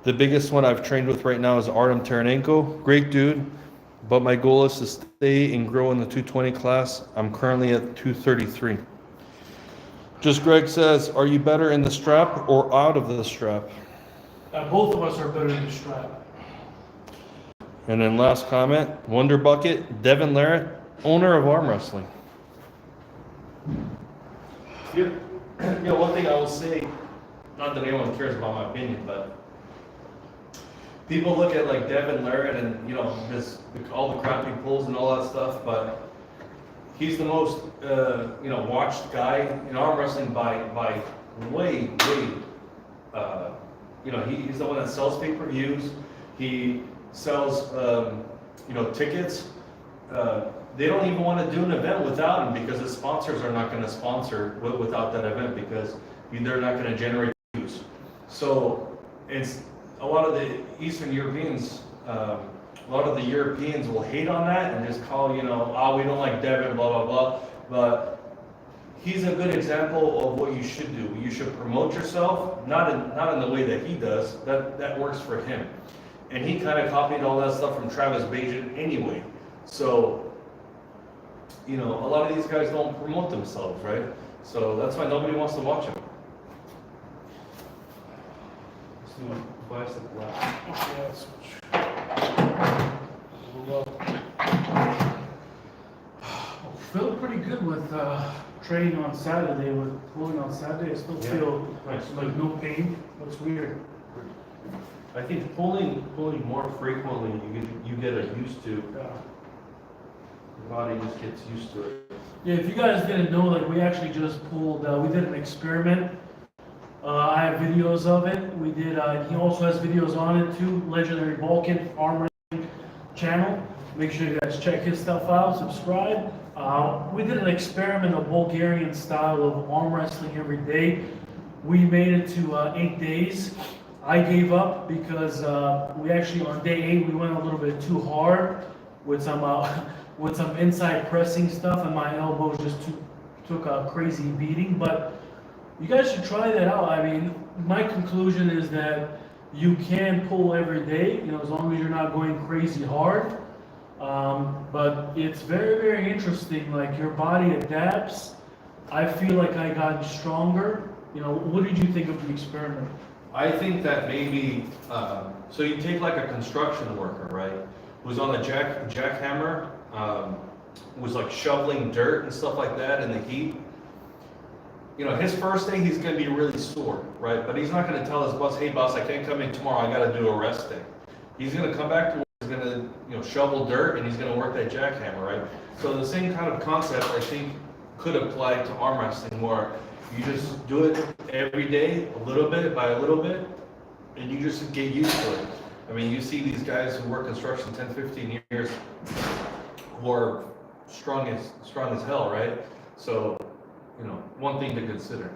The biggest one I've trained with right now is Artem Taranenko. Great dude, but my goal is to stay and grow in the 220 class. I'm currently at 233. Just Greg says, are you better in the strap or out of the strap? Both of us are better than the strap. And then last comment, Wonder Bucket, Devon Larratt, owner of Arm Wrestling. Yeah, one thing I will say, not that anyone cares about my opinion, but people look at like Devon Larratt and all the crap he pulls and all that stuff, but he's the most watched guy in arm wrestling by way. He's the one that sells pay-per-views. He sells tickets. They don't even want to do an event without him because the sponsors are not going to sponsor without that event because they're not going to generate views. So it's a lot of the Eastern Europeans, a lot of the Europeans will hate on that and just call, we don't like Devon, blah, blah, blah. But he's a good example of what you should do. You should promote yourself, not in the way that he does. That works for him. And he kind of copied all that stuff from Travis Bajan anyway. So, a lot of these guys don't promote themselves, right? So that's why nobody wants to watch him. Let's do a bicep lap. Feel pretty good with training on Saturday, with pulling on Saturday. I still feel like no pain. Looks weird. I think pulling more frequently, you get used to. Your body just gets used to it. Yeah, if you guys didn't know, we actually just pulled. We did an experiment. I have videos of it. We did. He also has videos on it too. Legendary Balkan Arm Wrestling channel. Make sure you guys check his stuff out. Subscribe. We did an experiment of Bulgarian style of arm wrestling every day. We made it to 8 days. I gave up because we actually on day 8 we went a little bit too hard with some inside pressing stuff, and my elbows just took a crazy beating. But you guys should try that out. I mean, my conclusion is that you can pull every day, as long as you're not going crazy hard. But it's very, very interesting. Like, your body adapts. I feel like I got stronger. What did you think of the experiment? I think that maybe, so you take like a construction worker, right? Who's on a jackhammer, was like shoveling dirt and stuff like that in the heat. You know, his first day he's gonna be really sore, right? But he's not gonna tell his boss, hey boss, I can't come in tomorrow, I gotta do a rest day. He's gonna come back to work, he's gonna, you know, shovel dirt and he's gonna work that jackhammer, right? So the same kind of concept I think could apply to arm wrestling, where you just do it every day, a little bit by a little bit, and you just get used to it. I mean, you see these guys who work construction 10, 15 years who are strong as hell, right? So, you know, one thing to consider.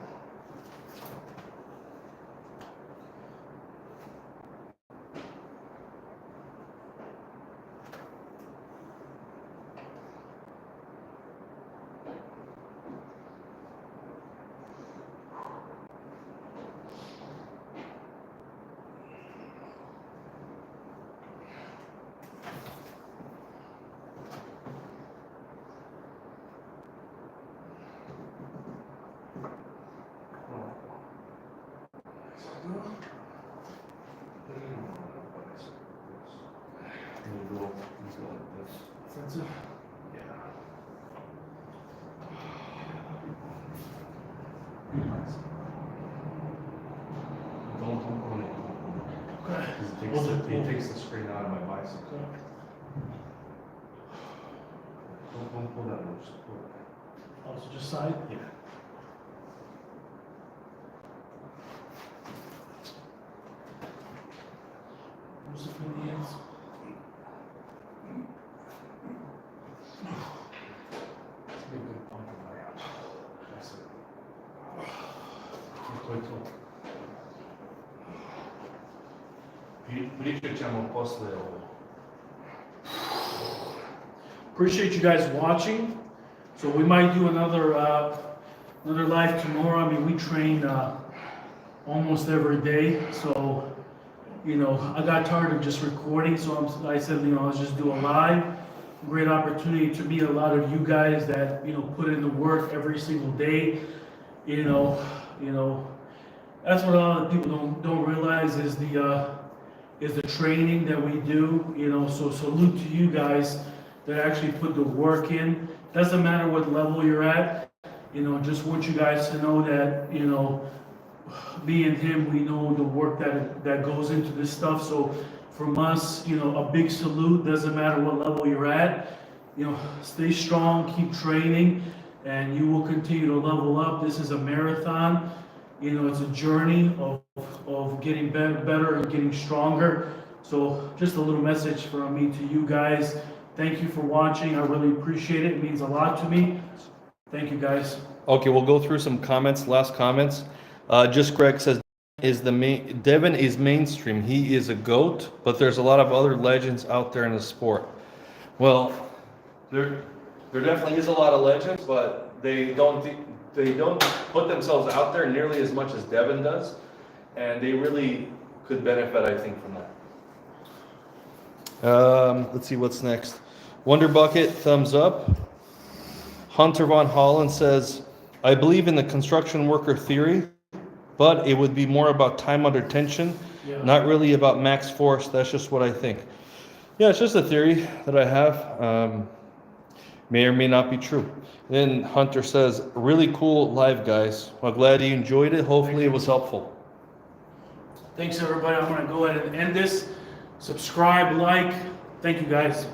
He takes the screen out of my bicep. Don't pull that much. Oh, so just side? Yeah. Where's the Indians? Be a good pump in my ass. That's it. Diciamo post Appreciate you guys watching. So we might do another live tomorrow. I mean, we train almost every day. So, you know, I got tired of just recording. So I said, you know, let's just do a live. Great opportunity to meet a lot of you guys that, you know, put in the work every single day. You know, that's what a lot of people don't realize is the training that we do. You know, so salute to you guys that actually put the work in. Doesn't matter what level you're at. You know, just want you guys to know that, you know, me and him, we know the work that goes into this stuff. So from us, you know, a big salute. Doesn't matter what level you're at. You know, stay strong, keep training, and you will continue to level up. This is a marathon. You know, it's a journey of getting better and getting stronger. So just a little message from me to you guys. Thank you for watching. I really appreciate it. It means a lot to me. Thank you, guys. Okay, we'll go through some comments, last comments. Just Greg says, Devon is mainstream. He is a GOAT, but there's a lot of other legends out there in the sport. Well, there definitely is a lot of legends, but they don't put themselves out there nearly as much as Devon does, and they really could benefit, I think, from that. Let's see what's next. Wonder Bucket, thumbs up. Hunter Von Holland says, I believe in the construction worker theory, but it would be more about time under tension, not really about max force. That's just what I think. Yeah, it's just a theory that I have. May or may not be true. Then Hunter says, really cool live, guys. Well, glad you enjoyed it. Hopefully it was helpful. Thanks, everybody. I'm going to go ahead and end this. Subscribe, like. Thank you, guys.